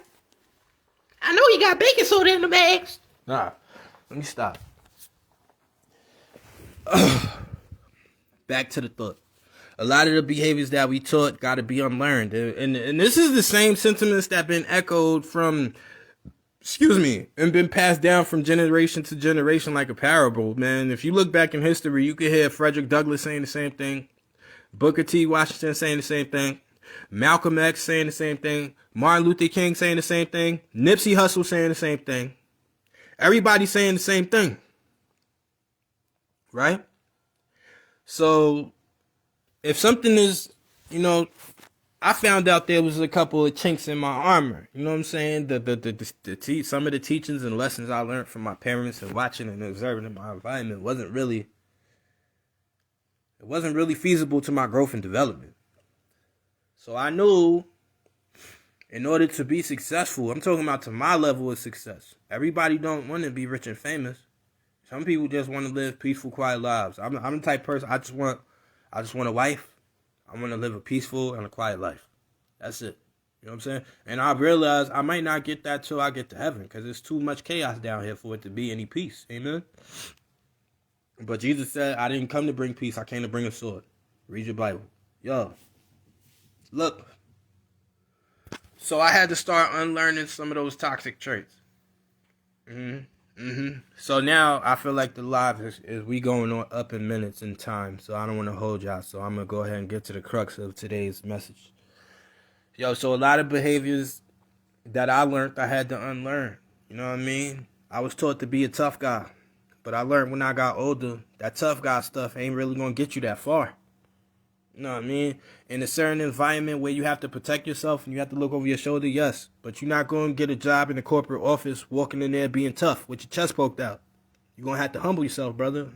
I know he got baking soda in the bags. Nah, let me stop. Back to the thought. A lot of the behaviors that we taught got to be unlearned. And this is the same sentiments that been echoed from, and been passed down from generation to generation like a parable, man. If you look back in history, you could hear Frederick Douglass saying the same thing. Booker T. Washington saying the same thing. Malcolm X saying the same thing. Martin Luther King saying the same thing. Nipsey Hussle saying the same thing. Everybody saying the same thing. Right? So, if something is, I found out there was a couple of chinks in my armor. You know what I'm saying? Some of the teachings and lessons I learned from my parents and watching and observing in my environment wasn't really feasible to my growth and development. So I knew in order to be successful, I'm talking about to my level of success. Everybody don't want to be rich and famous. Some people just want to live peaceful, quiet lives. I'm the type of person, I just want a wife. I want to live a peaceful and a quiet life. That's it. You know what I'm saying? And I realized I might not get that till I get to heaven because there's too much chaos down here for it to be any peace. Amen? But Jesus said, I didn't come to bring peace. I came to bring a sword. Read your Bible. Yo. Look. So I had to start unlearning some of those toxic traits. So now I feel like the live is we going on up in minutes in time. So I don't want to hold y'all. So I'm going to go ahead and get to the crux of today's message. Yo, so a lot of behaviors that I learned I had to unlearn. You know what I mean? I was taught to be a tough guy. But I learned when I got older, that tough guy stuff ain't really going to get you that far. You know what I mean? In a certain environment where you have to protect yourself and you have to look over your shoulder, yes. But you're not going to get a job in a corporate office walking in there being tough with your chest poked out. You're going to have to humble yourself, brother.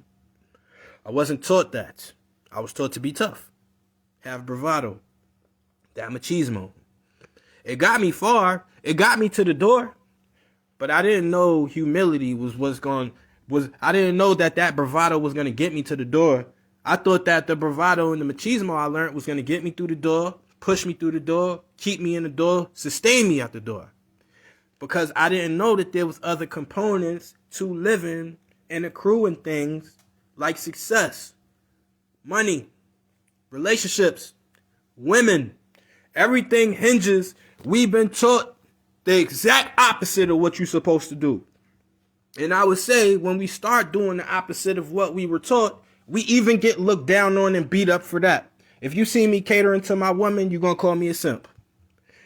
I wasn't taught that. I was taught to be tough. Have bravado. That machismo. It got me far. It got me to the door. But I didn't know humility I didn't know that bravado was going to get me to the door. I thought that the bravado and the machismo I learned was going to get me through the door, push me through the door, keep me in the door, sustain me out the door. Because I didn't know that there was other components to living and accruing things like success, money, relationships, women. Everything hinges. We've been taught the exact opposite of what you're supposed to do. And I would say when we start doing the opposite of what we were taught, we even get looked down on and beat up for that. If you see me catering to my woman, you're going to call me a simp.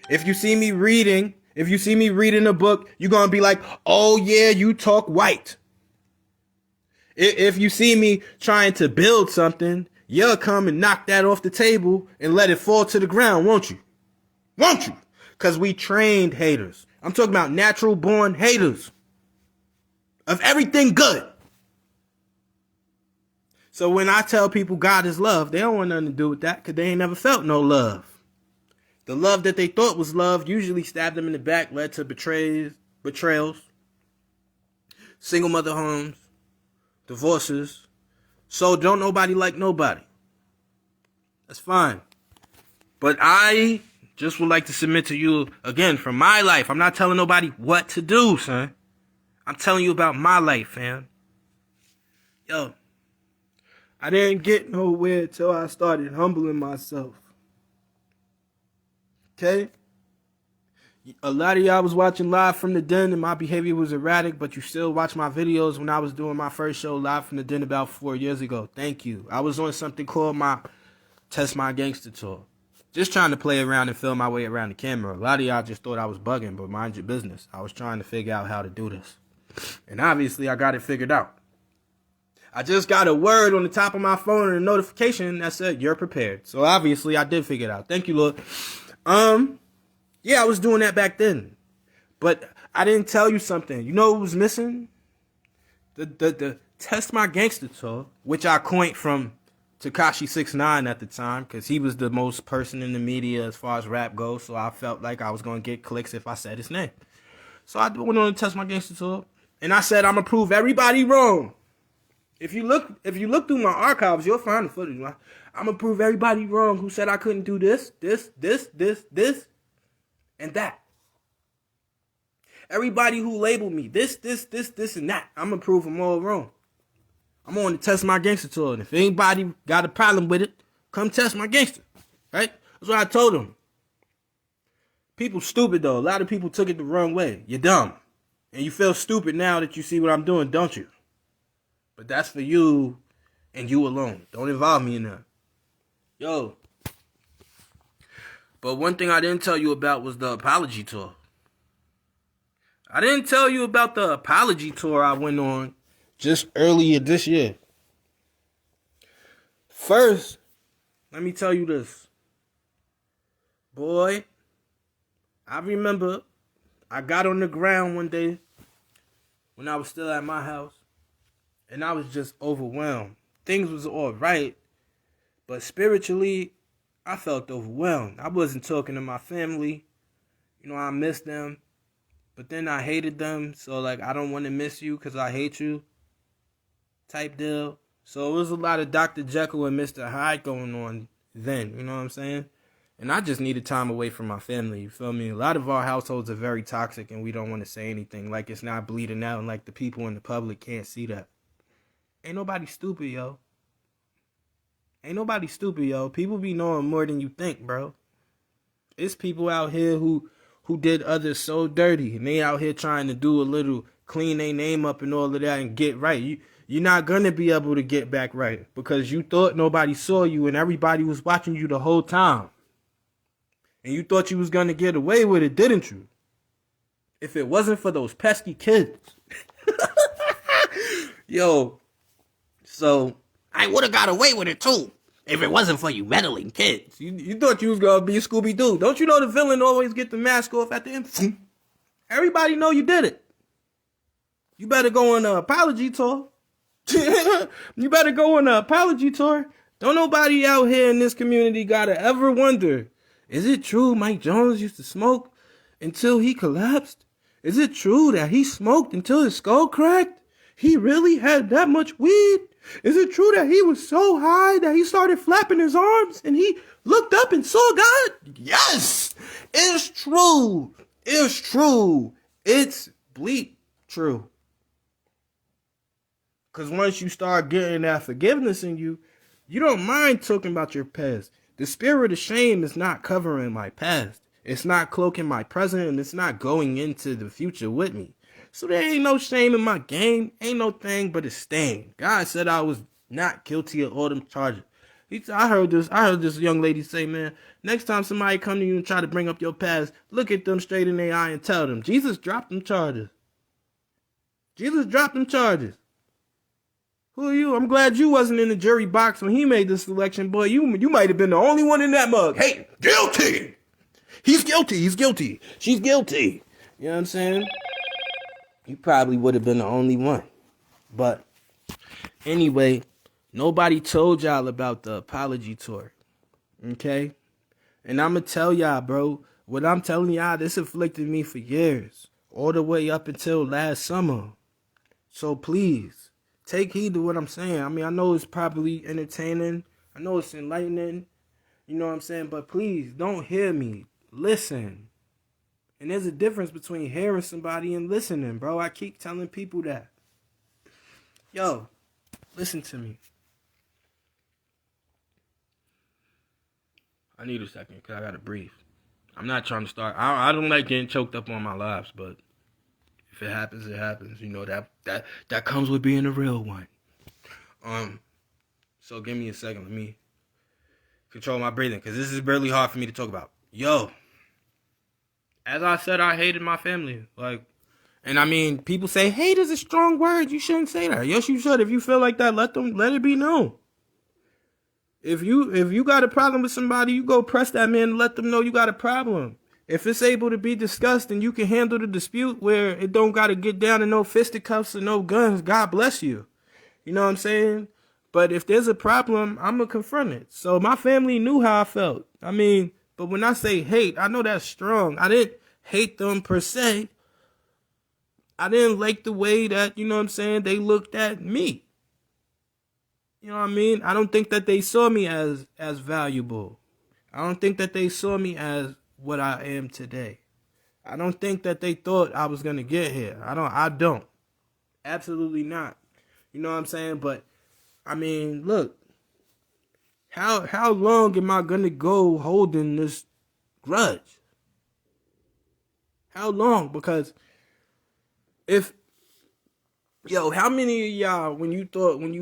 If you see me reading a book, you're going to be like, oh yeah, you talk white. If you see me trying to build something, you'll come and knock that off the table and let it fall to the ground, won't you? Won't you? Because we trained haters. I'm talking about natural born haters of everything good. So when I tell people God is love, they don't want nothing to do with that because they ain't never felt no love. The love that they thought was love usually stabbed them in the back, led to betrayals. single mother homes, divorces. So don't nobody like nobody. That's fine. But I just would like to submit to you, again, from my life. I'm not telling nobody what to do, son. I'm telling you about my life, fam. Yo, I didn't get nowhere till I started humbling myself. Okay? A lot of y'all was watching live from the den and my behavior was erratic, but you still watch my videos when I was doing my first show live from the den about 4 years ago. Thank you. I was on something called my Test My Gangster Tour. Just trying to play around and feel my way around the camera. A lot of y'all just thought I was bugging, but mind your business. I was trying to figure out how to do this. And obviously, I got it figured out. I just got a word on the top of my phone and a notification that said, you're prepared. So obviously, I did figure it out. Thank you, Lord. Yeah, I was doing that back then. But I didn't tell you something. You know what was missing? The Test My Gangster Tour, which I coined from Tekashi 6ix9ine at the time, because he was the most person in the media as far as rap goes, so I felt like I was going to get clicks if I said his name. So I went on to Test My Gangster Tour, and I said I'm going to prove everybody wrong. If you look through my archives, you'll find the footage. I'm going to prove everybody wrong who said I couldn't do this, and that. Everybody who labeled me this, and that, I'm going to prove them all wrong. I'm on to Test My Gangster Tour, and if anybody got a problem with it, come test my gangster, right? That's what I told them. People stupid, though. A lot of people took it the wrong way. You're dumb. And you feel stupid now that you see what I'm doing, don't you? But that's for you and you alone. Don't involve me in that. Yo. But one thing I didn't tell you about was the apology tour. I didn't tell you about the apology tour I went on just earlier this year. First, let me tell you this. Boy, I remember I got on the ground one day when I was still at my house, and I was just overwhelmed. Things was all right, but spiritually, I felt overwhelmed. I wasn't talking to my family. You know, I missed them, but then I hated them, so like, I don't want to miss you because I hate you type deal. So it was a lot of Dr. Jekyll and Mr. Hyde going on then, you know what I'm saying? And I just needed time away from my family, you feel me? A lot of our households are very toxic and we don't want to say anything. Like it's not bleeding out and like the people in the public can't see that. Ain't nobody stupid, yo. Ain't nobody stupid, yo. People be knowing more than you think, bro. It's people out here who did others so dirty and they out here trying to do a little clean their name up and all of that and get right. You're not going to be able to get back right because you thought nobody saw you and everybody was watching you the whole time. And you thought you was going to get away with it, didn't you? If it wasn't for those pesky kids. Yo, so I would have got away with it too if it wasn't for you meddling kids. You thought you was going to be Scooby-Doo. Don't you know the villain always get the mask off at the end? Everybody know you did it. You better go on an apology tour. You better go on an apology tour. Don't nobody out here in this community gotta ever wonder, is it true Mike Jones used to smoke until he collapsed? Is it true that he smoked until his skull cracked? He really had that much weed? Is it true that he was so high that he started flapping his arms and he looked up and saw God? Yes, it's true. It's true. It's bleak true. Because once you start getting that forgiveness in you, you don't mind talking about your past. The spirit of shame is not covering my past. It's not cloaking my present, and it's not going into the future with me. So there ain't no shame in my game. Ain't no thing but a stain. God said I was not guilty of all them charges. I heard this young lady say, man, next time somebody come to you and try to bring up your past, look at them straight in their eye and tell them, Jesus dropped them charges. Jesus dropped them charges. Who are you? I'm glad you wasn't in the jury box when he made this selection. Boy, you might have been the only one in that mug. Hey, guilty. He's guilty. He's guilty. She's guilty. You know what I'm saying? You probably would have been the only one. But anyway, nobody told y'all about the apology tour. Okay? And I'm going to tell y'all, bro, what I'm telling y'all, this afflicted me for years. All the way up until last summer. So please, take heed to what I'm saying. I mean, I know it's probably entertaining. I know it's enlightening. You know what I'm saying? But please, don't hear me. Listen. And there's a difference between hearing somebody and listening, bro. I keep telling people that. Yo, listen to me. I need a second because I got to breathe. I'm not trying to start. I don't like getting choked up on my lives, but if it happens, it happens. You know, that comes with being a real one. So give me a second. Let me control my breathing because this is really hard for me to talk about. Yo, as I said, I hated my family. And I mean, people say hate is a strong word. You shouldn't say that. Yes, you should. If you feel like that, let it be known. If you got a problem with somebody, you go press that man and let them know you got a problem. If it's able to be discussed and you can handle the dispute where it don't got to get down to no fisticuffs or no guns, God bless you. You know what I'm saying? But if there's a problem, I'm going to confront it. So my family knew how I felt. I mean, but when I say hate, I know that's strong. I didn't hate them per se. I didn't like the way that, you know what I'm saying, they looked at me. You know what I mean? I don't think that they saw me as valuable. I don't think that they saw me as what I am today. I don't think that they thought I was going to get here. I don't. Absolutely not. You know what I'm saying? But, I mean, look. How long am I going to go holding this grudge? How long? Because how many of y'all, when you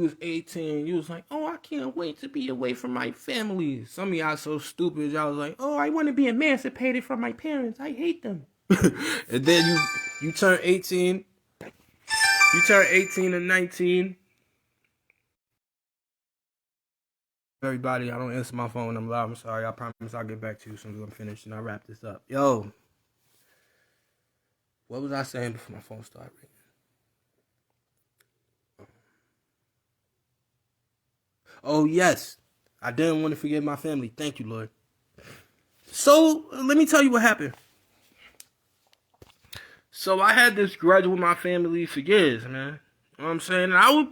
was 18, you was like, oh, I can't wait to be away from my family. Some of y'all so stupid, y'all was like, oh, I want to be emancipated from my parents. I hate them. And then you turn 18. You turn 18 and 19. Everybody, I don't answer my phone when I'm live. I'm sorry. I promise I'll get back to you as soon as I'm finished and I'll wrap this up. Yo, what was I saying before my phone started ringing? Oh, yes. I didn't want to forget my family. Thank you, Lord. So, let me tell you what happened. So, I had this grudge with my family for years, man. You know what I'm saying? And I would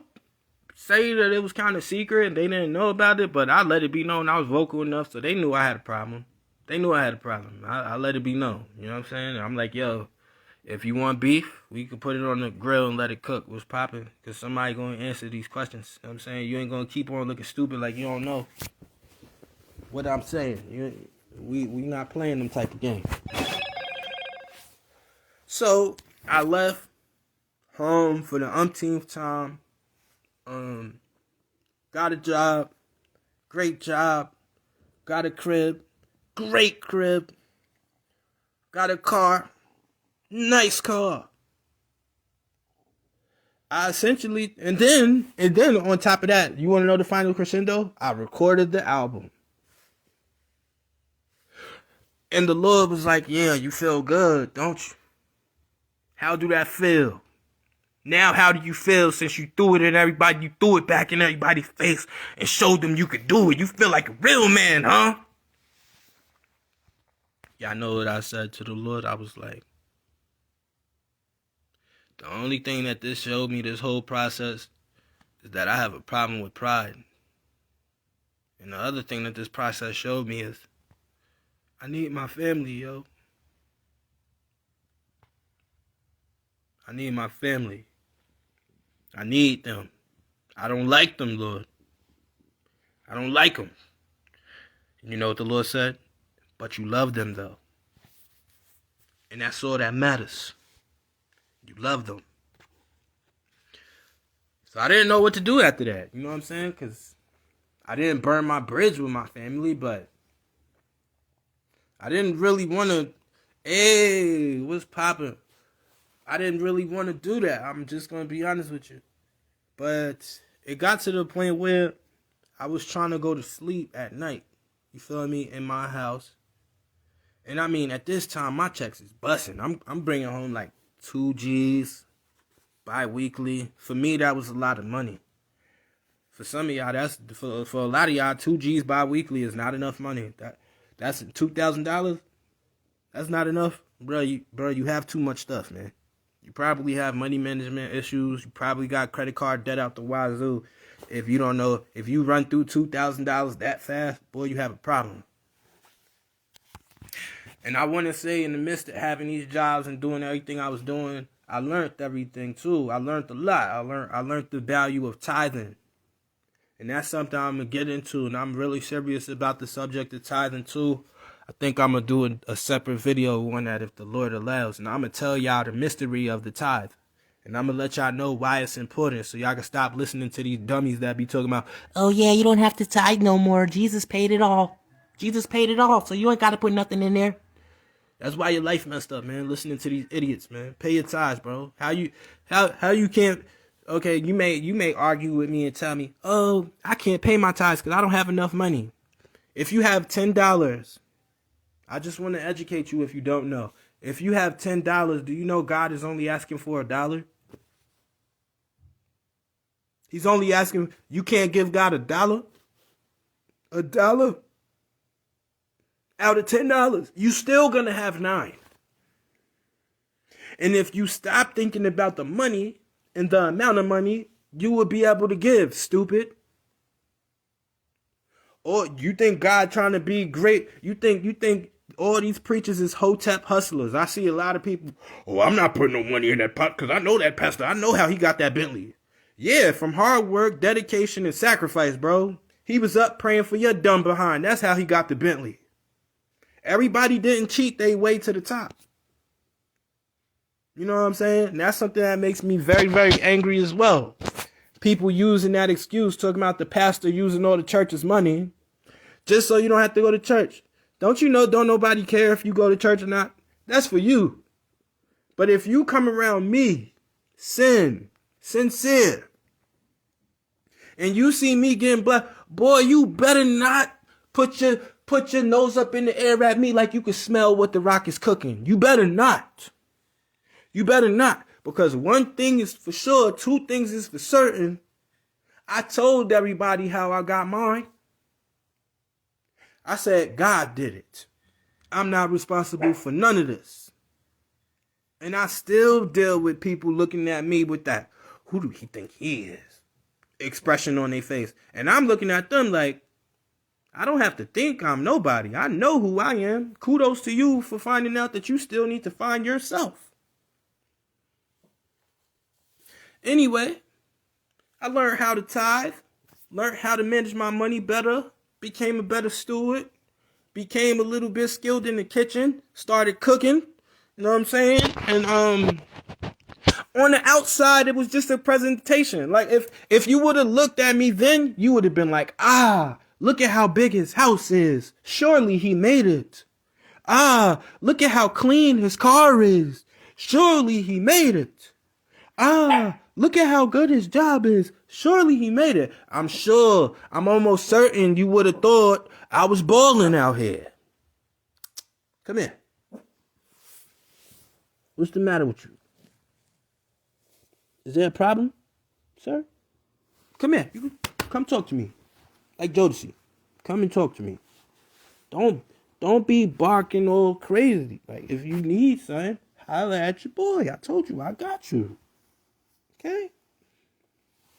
say that it was kind of secret and they didn't know about it, but I let it be known. I was vocal enough so they knew I had a problem. They knew I had a problem. I let it be known. You know what I'm saying? I'm like, yo, if you want beef, we can put it on the grill and let it cook. What's popping? Because somebody going to answer these questions. You know what I'm saying? You ain't going to keep on looking stupid like you don't know what I'm saying. We not playing them type of games. So, I left home for the umpteenth time. Got a job. Great job. Got a crib. Great crib. Got a car. Nice car. I essentially, and then on top of that, you want to know the final crescendo? I recorded the album. And the Lord was like, yeah, you feel good, don't you? How do that feel? Now, how do you feel since you threw it at everybody? You threw it back in everybody's face and showed them you could do it. You feel like a real man, huh? Y'all know what I said to the Lord? I was like, the only thing that this showed me, this whole process, is that I have a problem with pride. And the other thing that this process showed me is I need my family, yo. I need my family. I need them. I don't like them, Lord. I don't like them. And you know what the Lord said? But you love them, though. And that's all that matters. You love them. So I didn't know what to do after that. You know what I'm saying? Because I didn't burn my bridge with my family, but I didn't really want to, hey, what's poppin'? I didn't really want to do that. I'm just going to be honest with you. But it got to the point where I was trying to go to sleep at night. You feel me? In my house. And I mean, at this time, my checks is busting. I'm bringing home like 2 G's bi-weekly. For me, that was a lot of money. For some of y'all, that's for a lot of y'all, 2 G's bi-weekly is not enough money. That's $2,000. That's not enough, bro. You have too much stuff, man. You probably have money management issues. You probably got credit card debt out the wazoo. If you don't know, if you run through $2,000 that fast, boy, you have a problem. And I want to say, in the midst of having these jobs and doing everything I was doing, I learned everything too. I learned a lot. I learned the value of tithing. And that's something I'm going to get into. And I'm really serious about the subject of tithing too. I think I'm going to do a separate video on that if the Lord allows. And I'm going to tell y'all the mystery of the tithe. And I'm going to let y'all know why it's important so y'all can stop listening to these dummies that be talking about, oh yeah, you don't have to tithe no more. Jesus paid it all. Jesus paid it all, so you ain't got to put nothing in there. That's why your life messed up, man. Listening to these idiots, man. Pay your tithes, bro. How you can't? Okay, you may argue with me and tell me, oh, I can't pay my tithes because I don't have enough money. If you have $10, I just want to educate you if you don't know. If you have $10, do you know God is only asking for $1? He's only asking. You can't give God $1. $1 out of $10, you still gonna have 9. And if you stop thinking about the money and the amount of money, you will be able to give, stupid. Or you think God trying to be great? You think all these preachers is hotep hustlers? I see a lot of people. Oh, I'm not putting no money in that pot because I know that pastor. I know how he got that Bentley. Yeah, from hard work, dedication, and sacrifice, bro. He was up praying for your dumb behind. That's how he got the Bentley. Everybody didn't cheat their way to the top. You know what I'm saying? And that's something that makes me very, very angry as well. People using that excuse, talking about the pastor using all the church's money just so you don't have to go to church. Don't you know, don't nobody care if you go to church or not? That's for you. But if you come around me, sincere, and you see me getting blessed, boy, you better not put your nose up in the air at me like you can smell what the rock is cooking. You better not. You better not. Because one thing is for sure, two things is for certain. I told everybody how I got mine. I said, God did it. I'm not responsible for none of this. And I still deal with people looking at me with that, who do he think he is? Expression on their face. And I'm looking at them like, I don't have to think I'm nobody. I know who I am. Kudos to you for finding out that you still need to find yourself. Anyway, I learned how to tithe, learned how to manage my money better, became a better steward, became a little bit skilled in the kitchen, started cooking, you know what I'm saying? And on the outside, it was just a presentation. Like if you would have looked at me then, you would have been like, look at how big his house is. Surely he made it. Look at how clean his car is. Surely he made it. Look at how good his job is. Surely he made it. I'm almost certain you would have thought I was balling out here. Come here. What's the matter with you? Is there a problem, sir? Come here. You come talk to me. Like Jodeci. Come and talk to me. Don't be barking all crazy. Like, if you need something, holler at your boy. I told you, I got you. Okay?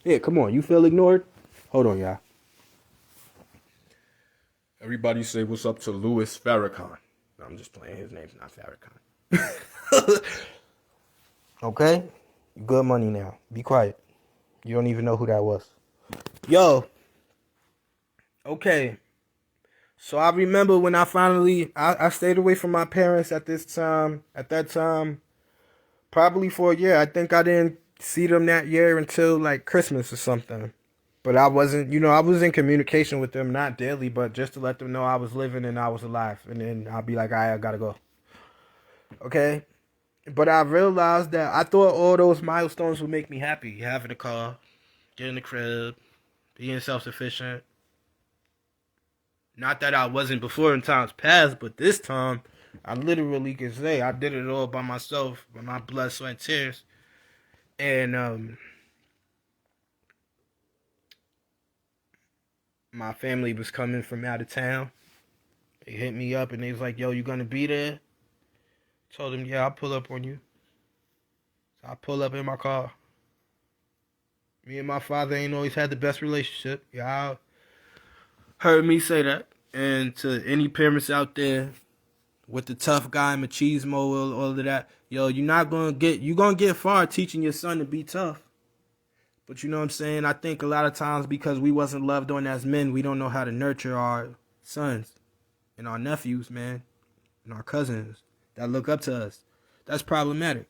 Yeah, come on. You feel ignored? Hold on, y'all. Everybody say what's up to Louis Farrakhan. No, I'm just playing. His name's not Farrakhan. Okay? Good money now. Be quiet. You don't even know who that was. Yo. Okay. So I remember when I finally, I stayed away from my parents at that time, probably for a year. I think I didn't see them that year until like Christmas or something. But I wasn't, I was in communication with them, not daily, but just to let them know I was living and I was alive. And then I'll be like, all right, I gotta go. Okay? But I realized that I thought all those milestones would make me happy. Having a car, getting the crib, being self-sufficient. Not that I wasn't before in times past, but this time, I literally can say I did it all by myself, with my blood, sweat, and tears. And my family was coming from out of town. They hit me up and they was like, yo, you gonna be there? Told them, yeah, I'll pull up on you. So I pull up in my car. Me and my father ain't always had the best relationship. Y'all heard me say that. And to any parents out there with the tough guy, machismo, all of that, yo, you're gonna get far teaching your son to be tough. But you know what I'm saying? I think a lot of times because we wasn't loved on as men, we don't know how to nurture our sons and our nephews, man, and our cousins that look up to us. That's problematic.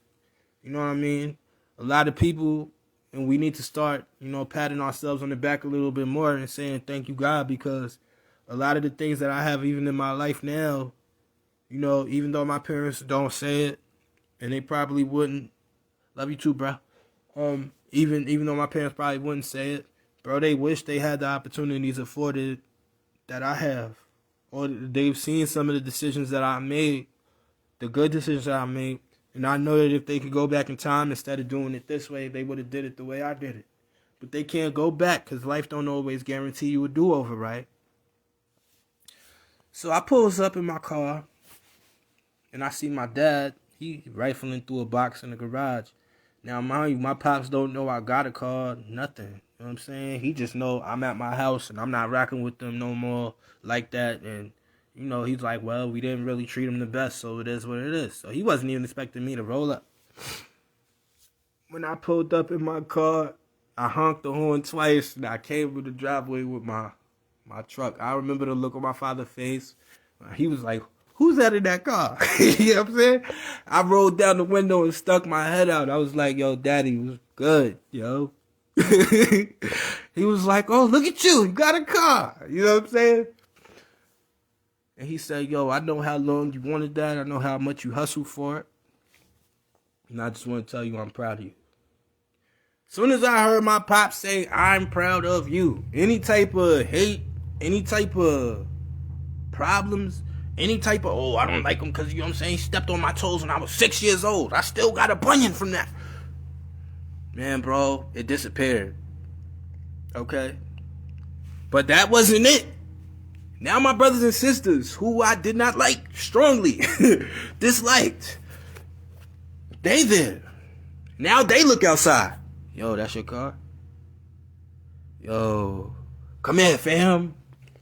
You know what I mean? A lot of people, and we need to start, patting ourselves on the back a little bit more and saying thank you, God, because a lot of the things that I have even in my life now, even though my parents don't say it, and they probably wouldn't. Love you too, bro. Even though my parents probably wouldn't say it, bro, they wish they had the opportunities afforded that I have. Or they've seen some of the decisions that I made, the good decisions that I made. And I know that if they could go back in time instead of doing it this way, they would have did it the way I did it. But they can't go back because life don't always guarantee you a do-over, right? So I pulls up in my car, and I see my dad. He rifling through a box in the garage. Now, mind you, my pops don't know I got a car, nothing. You know what I'm saying? He just know I'm at my house and I'm not rocking with them no more like that. And, he's like, well, we didn't really treat him the best, so it is what it is. So he wasn't even expecting me to roll up. When I pulled up in my car, I honked the horn twice and I came to the driveway with my truck. I remember the look on my father's face. He was like, who's that in that car? You know what I'm saying? I rolled down the window and stuck my head out. I was like, yo, daddy, was good, yo. He was like, oh, look at you. You got a car. You know what I'm saying? And he said, yo, I know how long you wanted that. I know how much you hustled for it. And I just want to tell you I'm proud of you. As soon as I heard my pop say, I'm proud of you, any type of hate, any type of problems, any type of, oh, I don't like him because, you know what I'm saying, he stepped on my toes when I was 6 years old. I still got a bunion from that. Man, bro, it disappeared. Okay? But that wasn't it. Now my brothers and sisters, who I did not like strongly, disliked, they there. Now they look outside. Yo, that's your car? Yo, come here, fam.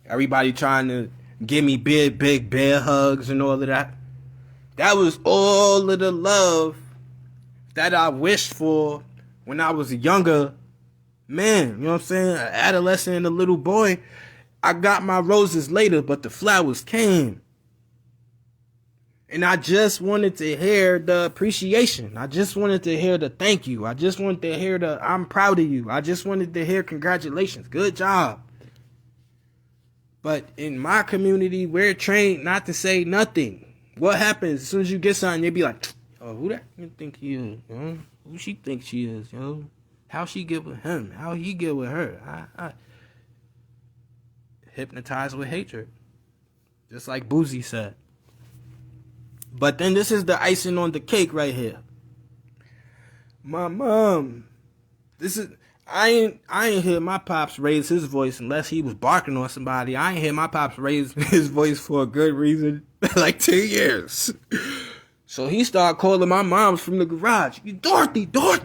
Everybody trying to give me big bear hugs and all of that. That was all of the love that I wished for when I was a younger man. You know what I'm saying? An adolescent and a little boy. I got my roses later, but the flowers came. And I just wanted to hear the appreciation. I just wanted to hear the thank you. I just wanted to hear the I'm proud of you. I just wanted to hear congratulations. Good job. But in my community, we're trained not to say nothing. What happens as soon as you get something, they be like, oh, who that you think he is? You know? Who she think she is? You know? How she get with him? How he get with her? I hypnotized with hatred. Just like Boozy said. But then this is the icing on the cake right here. My mom. I ain't hear my pops raise his voice unless he was barking on somebody. I ain't hear my pops raise his voice for a good reason. Like 10 years. So he started calling my moms from the garage. Dorothy, come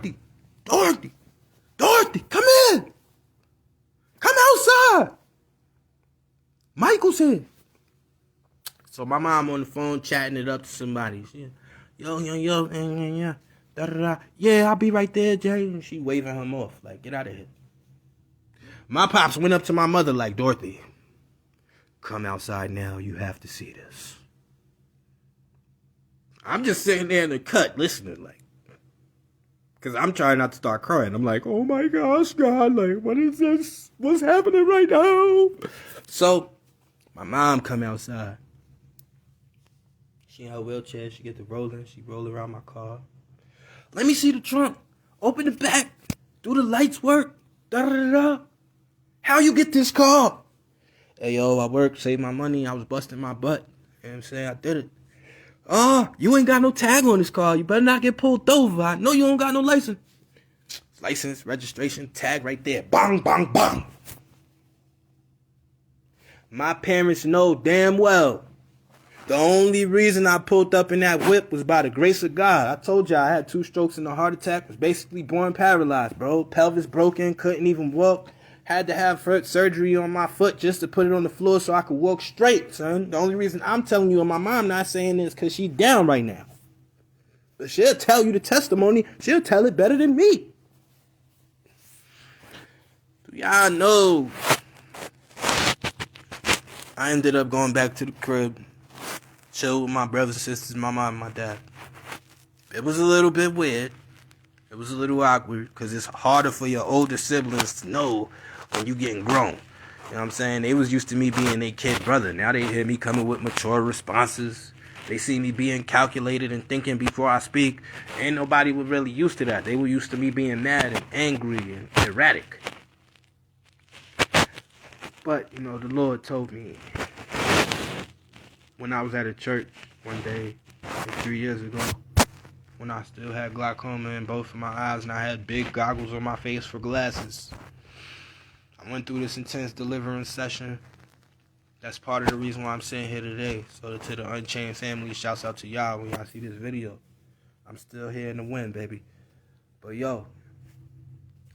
in. Come outside. Michael's here. So my mom on the phone chatting it up to somebody. She, yo, da-da-da. Yeah, I'll be right there, Jay. And she waving him off, like, get out of here. My pops went up to my mother like, Dorothy, come outside now. You have to see this. I'm just sitting there in the cut listening, like, because I'm trying not to start crying. I'm like, oh my gosh, God, like, what is this? What's happening right now? So my mom come outside. She in her wheelchair. She get to rolling. She roll around my car. Let me see the trunk. Open the back. Do the lights work? Da-da-da-da. How you get this car? Hey, yo, I worked, saved my money. I was busting my butt. You know what I'm saying? I did it. You ain't got no tag on this car. You better not get pulled over. I know you don't got no license. License, registration, tag right there. Bang, bang, bang. My parents know damn well The only reason I pulled up in that whip was by the grace of God. I told you I had 2 strokes and a heart attack. Was basically born paralyzed, bro. Pelvis broken, couldn't even walk. Had to have surgery on my foot just to put it on the floor so I could walk straight, son. The only reason I'm telling you and my mom not saying this because she's down right now. But she'll tell you the testimony. She'll tell it better than me. Y'all know I ended up going back to the crib, chill with my brothers and sisters, my mom and my dad. It was a little bit weird. It was a little awkward because it's harder for your older siblings to know when you getting grown. You know what I'm saying? They was used to me being their kid brother. Now they hear me coming with mature responses. They see me being calculated and thinking before I speak. Ain't nobody was really used to that. They were used to me being mad and angry and erratic. But, you know, the Lord told me when I was at a church one day, 3 years ago, when I still had glaucoma in both of my eyes and I had big goggles on my face for glasses. I went through this intense deliverance session. That's part of the reason why I'm sitting here today. So to the Unchained family, shouts out to y'all when y'all see this video. I'm still here in the wind, baby. But yo,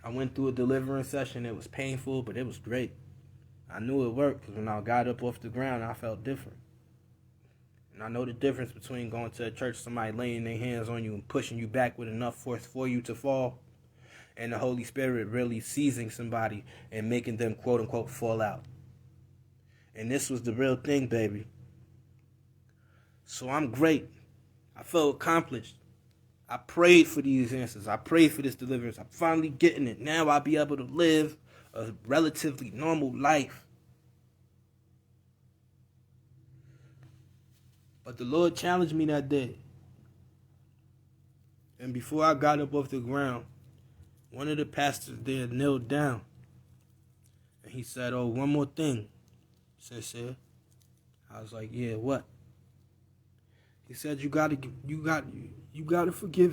I went through a deliverance session. It was painful, but it was great. I knew it worked because when I got up off the ground, I felt different. And I know the difference between going to a church, somebody laying their hands on you and pushing you back with enough force for you to fall, and the Holy Spirit really seizing somebody and making them, quote unquote, fall out. And this was the real thing, baby. So I'm great. I felt accomplished. I prayed for these answers. I prayed for this deliverance. I'm finally getting it. Now I'll be able to live a relatively normal life. But the Lord challenged me that day. And before I got up off the ground, one of the pastors there knelt down. And he said, "Oh, one more thing, sincere." I was like, "Yeah, what?" He said, you gotta forgive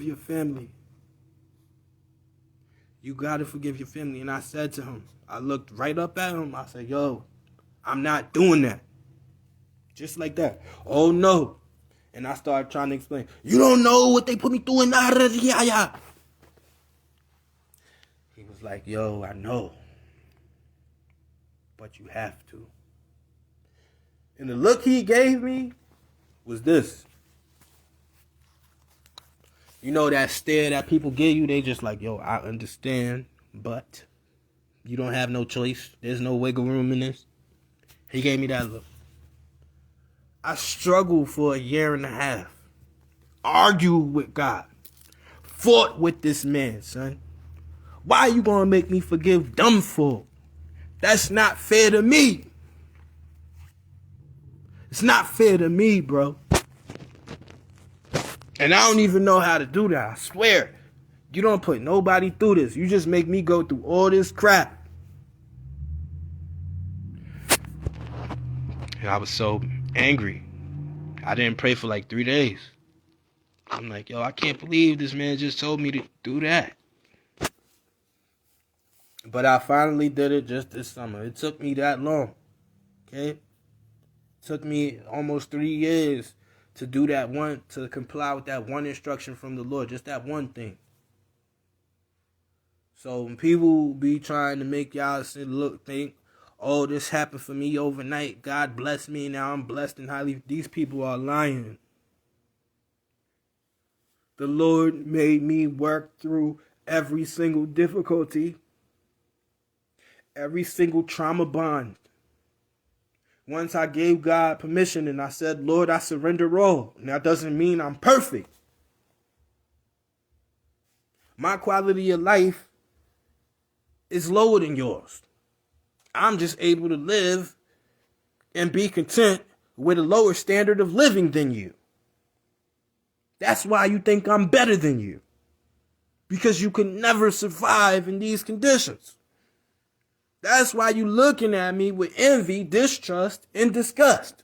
your family. You gotta forgive your family. And I said to him, I looked right up at him. I said, "Yo, I'm not doing that." Just like that. "Oh, no." And I started trying to explain. "You don't know what they put me through in that. He was like, "Yo, I know. But you have to." And the look he gave me was this. You know that stare that people give you? They just like, "Yo, I understand, but you don't have no choice. There's no wiggle room in this." He gave me that look. I struggled for 1.5 years. Argued with God. Fought with this man, son. Why you gonna make me forgive dumb folk? That's not fair to me. It's not fair to me, bro. And I don't even know how to do that. I swear. You don't put nobody through this. You just make me go through all this crap. And I was so angry. I didn't pray for like 3 days. I'm like, yo, I can't believe this man just told me to do that. But I finally did it just this summer. It took me that long. Okay? It took me almost 3 years to do that one, to comply with that one instruction from the Lord. Just that one thing. So when people be trying to make y'all think, "Oh, this happened for me overnight. God blessed me. Now I'm blessed and highly." These people are lying. The Lord made me work through every single difficulty, every single trauma bond. Once I gave God permission and I said, "Lord, I surrender all." Now, that doesn't mean I'm perfect. My quality of life is lower than yours. I'm just able to live and be content with a lower standard of living than you. That's why you think I'm better than you. Because you can never survive in these conditions. That's why you looking at me with envy, distrust, and disgust.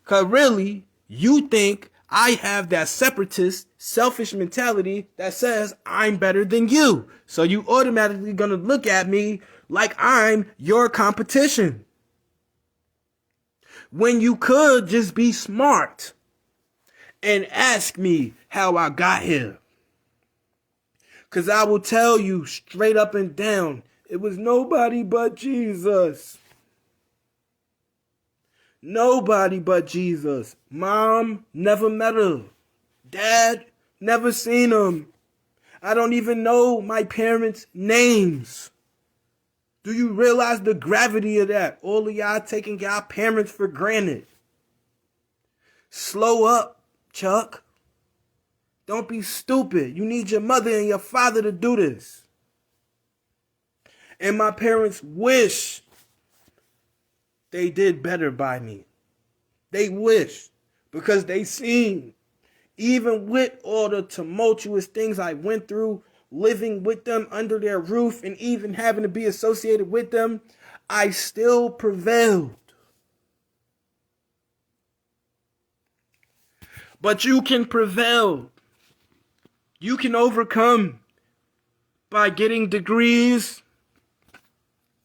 Because really, you think I have that separatist, selfish mentality that says I'm better than you. So you automatically gonna look at me like I'm your competition. when you could just be smart and ask me how I got here. Because I will tell you straight up and down, it was nobody but Jesus. Nobody but Jesus. Mom, never met her. Dad, never seen him. I don't even know my parents' names. Do you realize the gravity of that? All of y'all taking y'all parents for granted. Slow up, Chuck. Don't be stupid. You need your mother and your father to do this. And my parents wish they did better by me. They wish. Because they seen, even with all the tumultuous things I went through, living with them under their roof and even having to be associated with them, I still prevailed. But you can prevail. You can overcome by getting degrees,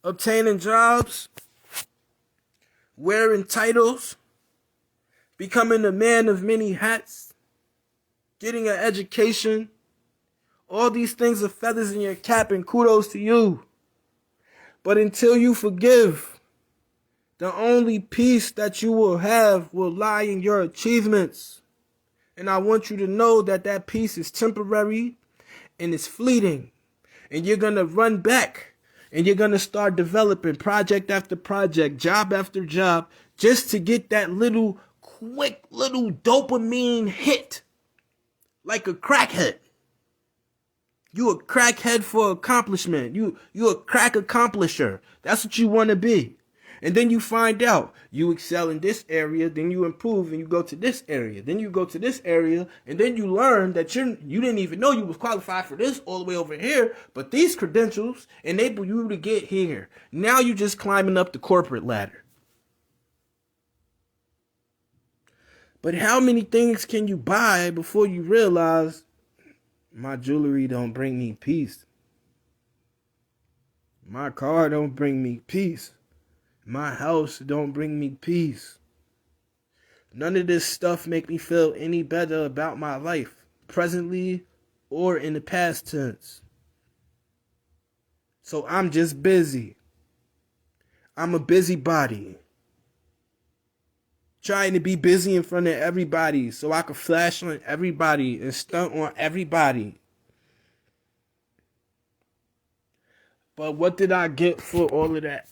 obtaining jobs, wearing titles, becoming a man of many hats, getting an education. All these things are feathers in your cap, and kudos to you. But until you forgive, the only peace that you will have will lie in your achievements. And I want you to know that that peace is temporary and it's fleeting. And you're going to run back and you're going to start developing project after project, job after job, just to get that quick little dopamine hit, like a crackhead. You a crackhead for accomplishment. You a crack accomplisher. That's what you want to be. And then you find out you excel in this area, then you improve and you go to this area. Then you go to this area, and then you learn that you didn't even know you was qualified for this all the way over here, but these credentials enable you to get here. Now you just climbing up the corporate ladder. But how many things can you buy before you realize my jewelry don't bring me peace? My car don't bring me peace. My house don't bring me peace. None of this stuff make me feel any better about my life, presently or in the past tense. So I'm just busy. I'm a busybody. Trying to be busy in front of everybody so I can flash on everybody and stunt on everybody. But what did I get for all of that?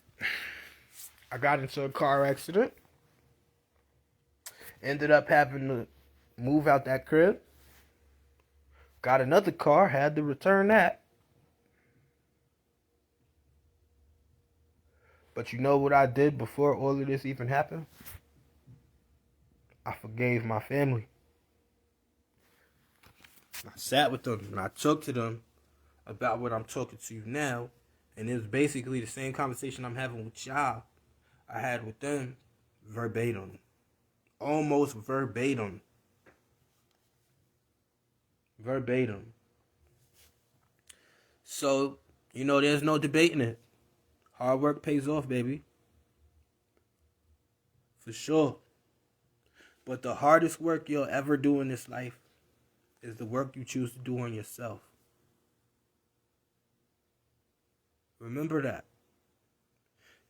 I got into a car accident. Ended up having to move out that crib. Got another car, had to return that. But you know what I did before all of this even happened? I forgave my family. I sat with them and I talked to them about what I'm talking to you now. And it was basically the same conversation I'm having with y'all I had with them, verbatim. Almost verbatim. Verbatim. So, there's no debating it. Hard work pays off, baby. For sure. But the hardest work you'll ever do in this life is the work you choose to do on yourself. Remember that.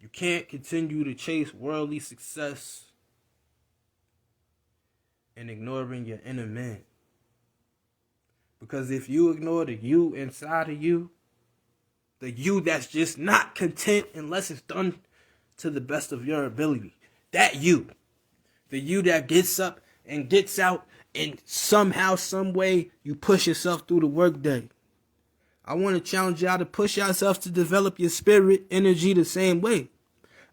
You can't continue to chase worldly success and ignoring your inner man. Because if you ignore the you inside of you, the you that's just not content unless it's done to the best of your ability, that you, the you that gets up and gets out and somehow, some way, you push yourself through the workday. I want to challenge y'all to push yourself to develop your spirit energy the same way.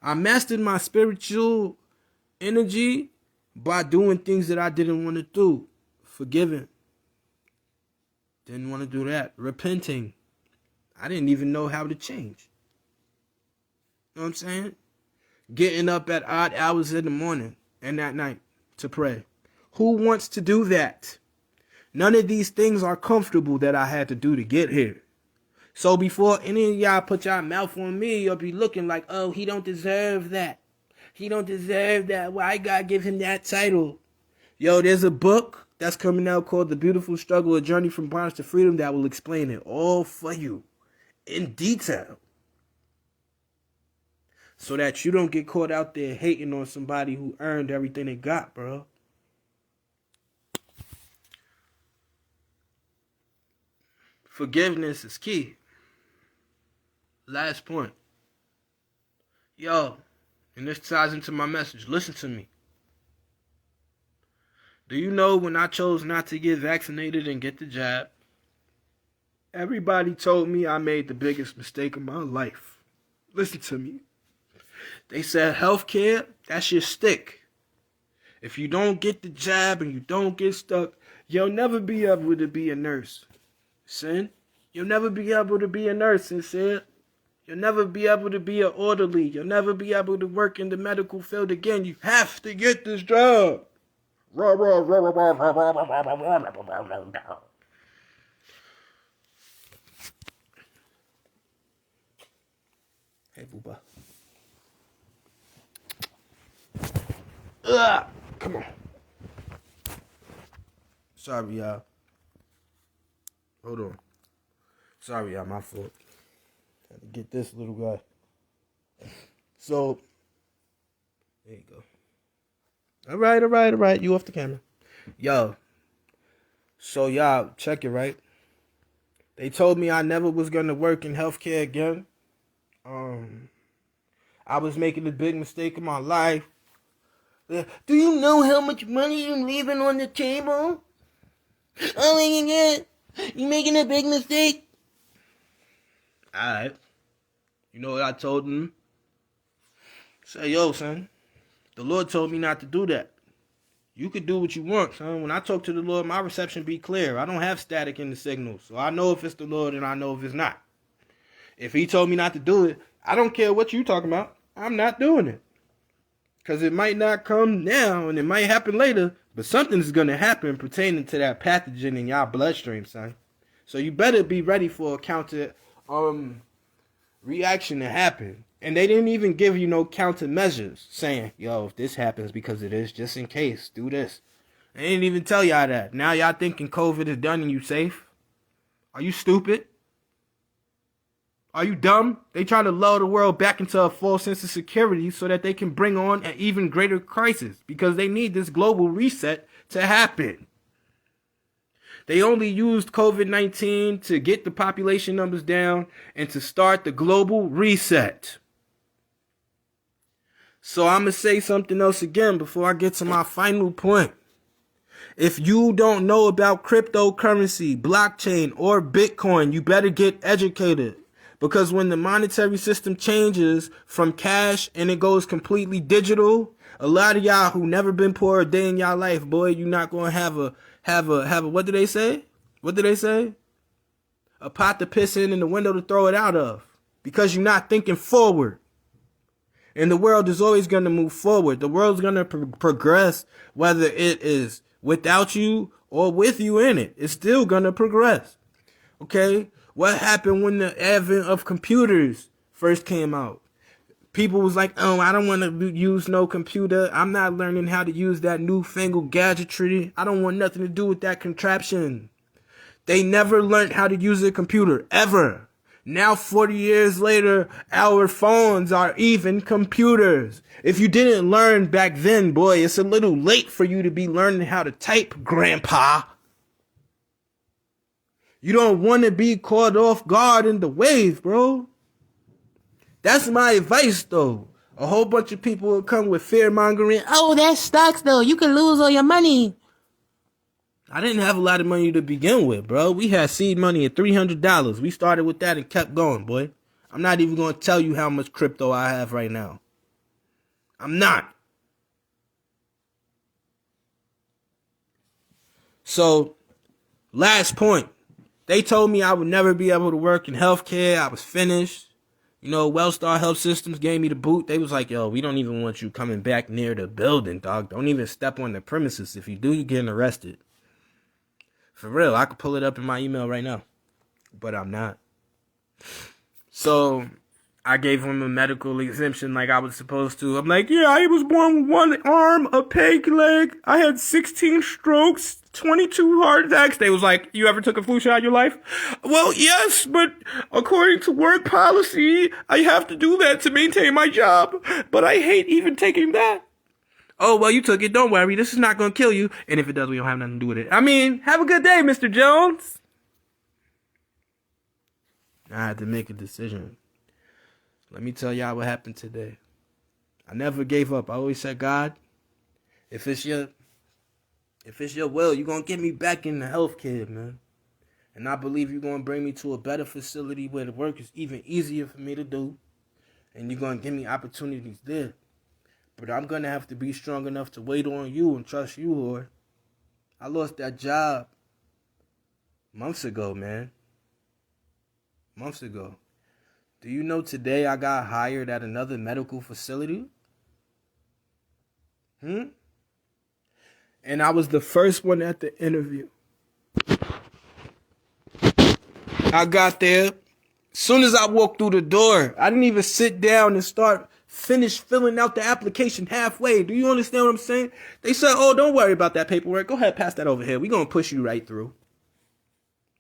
I mastered my spiritual energy by doing things that I didn't want to do. Forgiving. Didn't want to do that. Repenting. I didn't even know how to change. You know what I'm saying? Getting up at odd hours in the morning and at night to pray. Who wants to do that? None of these things are comfortable that I had to do to get here. So before any of y'all put y'all mouth on me, you'll be looking like, oh, he don't deserve that. He don't deserve that. Why God give him that title? Yo, there's a book that's coming out called The Beautiful Struggle, A Journey from Bondage to Freedom that will explain it all for you in detail. So that you don't get caught out there hating on somebody who earned everything they got, bro. Forgiveness is key. Last point. Yo, and this ties into my message. Listen to me. Do you know when I chose not to get vaccinated and get the jab, everybody told me I made the biggest mistake of my life. Listen to me. They said healthcare, that's your stick. If you don't get the jab and you don't get stuck, you'll never be able to be a nurse. Sin? You'll never be able to be a nurse, sincere. You'll never be able to be an orderly. You'll never be able to work in the medical field again. You have to get this job. Hey, Booba. Come on. Sorry, y'all. Hold on. Sorry, y'all. My fault. Had to get this little guy. So, there you go. All right. You off the camera. Yo. So, y'all, check it, right? They told me I never was going to work in healthcare again. I was making a big mistake in my life. Do you know how much money you're leaving on the table? Oh my God. You making a big mistake? Alright. You know what I told him? Say, yo, son. The Lord told me not to do that. You could do what you want, son. When I talk to the Lord, my reception be clear. I don't have static in the signal. So I know if it's the Lord and I know if it's not. If he told me not to do it, I don't care what you talking about. I'm not doing it. Because it might not come now and it might happen later, but something's going to happen pertaining to that pathogen in y'all bloodstream, son. So you better be ready for a counter reaction to happen. And they didn't even give you no countermeasures saying, yo, if this happens because of this, just in case, do this. They didn't even tell y'all that. Now y'all thinking COVID is done and you safe? Are you stupid? Are you dumb? They try to lull the world back into a false sense of security so that they can bring on an even greater crisis because they need this global reset to happen. They only used COVID-19 to get the population numbers down and to start the global reset. So I'm going to say something else again before I get to my final point. If you don't know about cryptocurrency, blockchain, or Bitcoin, you better get educated. Because when the monetary system changes from cash and it goes completely digital, a lot of y'all who never been poor a day in y'all life, boy, you're not going to have a, what do they say? What do they say? A pot to piss in and a window to throw it out of. Because you're not thinking forward. And the world is always going to move forward. The world's going to progress, whether it is without you or with you in it. It's still going to progress. Okay? What happened when the advent of computers first came out? People was like, oh, I don't want to use no computer. I'm not learning how to use that newfangled gadgetry. I don't want nothing to do with that contraption. They never learned how to use a computer, ever. Now, 40 years later, our phones are even computers. If you didn't learn back then, boy, it's a little late for you to be learning how to type, Grandpa. You don't want to be caught off guard in the wave, bro. That's my advice, though. A whole bunch of people will come with fear-mongering. Oh, that stocks, though. You can lose all your money. I didn't have a lot of money to begin with, bro. We had seed money at $300. We started with that and kept going, boy. I'm not even going to tell you how much crypto I have right now. I'm not. So, last point. They told me I would never be able to work in healthcare. I was finished. You know, Wellstar Health Systems gave me the boot. They was like, yo, we don't even want you coming back near the building, dog. Don't even step on the premises. If you do, you're getting arrested. For real, I could pull it up in my email right now. But I'm not. So, I gave him a medical exemption like I was supposed to. I'm like, yeah, I was born with one arm, a peg leg. I had 16 strokes, 22 heart attacks. They was like, you ever took a flu shot in your life? Well, yes, but according to work policy, I have to do that to maintain my job. But I hate even taking that. Oh, well, you took it. Don't worry. This is not going to kill you. And if it does, we don't have nothing to do with it. I mean, have a good day, Mr. Jones. I had to make a decision. Let me tell y'all what happened today. I never gave up. I always said, God, if it's your will, you're going to get me back in the healthcare, man. And I believe you're going to bring me to a better facility where the work is even easier for me to do. And you're going to give me opportunities there. But I'm going to have to be strong enough to wait on you and trust you, Lord. I lost that job months ago, man. Months ago. Do you know today I got hired at another medical facility? And I was the first one at the interview. I got there. As soon as I walked through the door, I didn't even sit down and finish filling out the application halfway. Do you understand what I'm saying? They said, oh, don't worry about that paperwork. Go ahead, pass that over here. We're going to push you right through.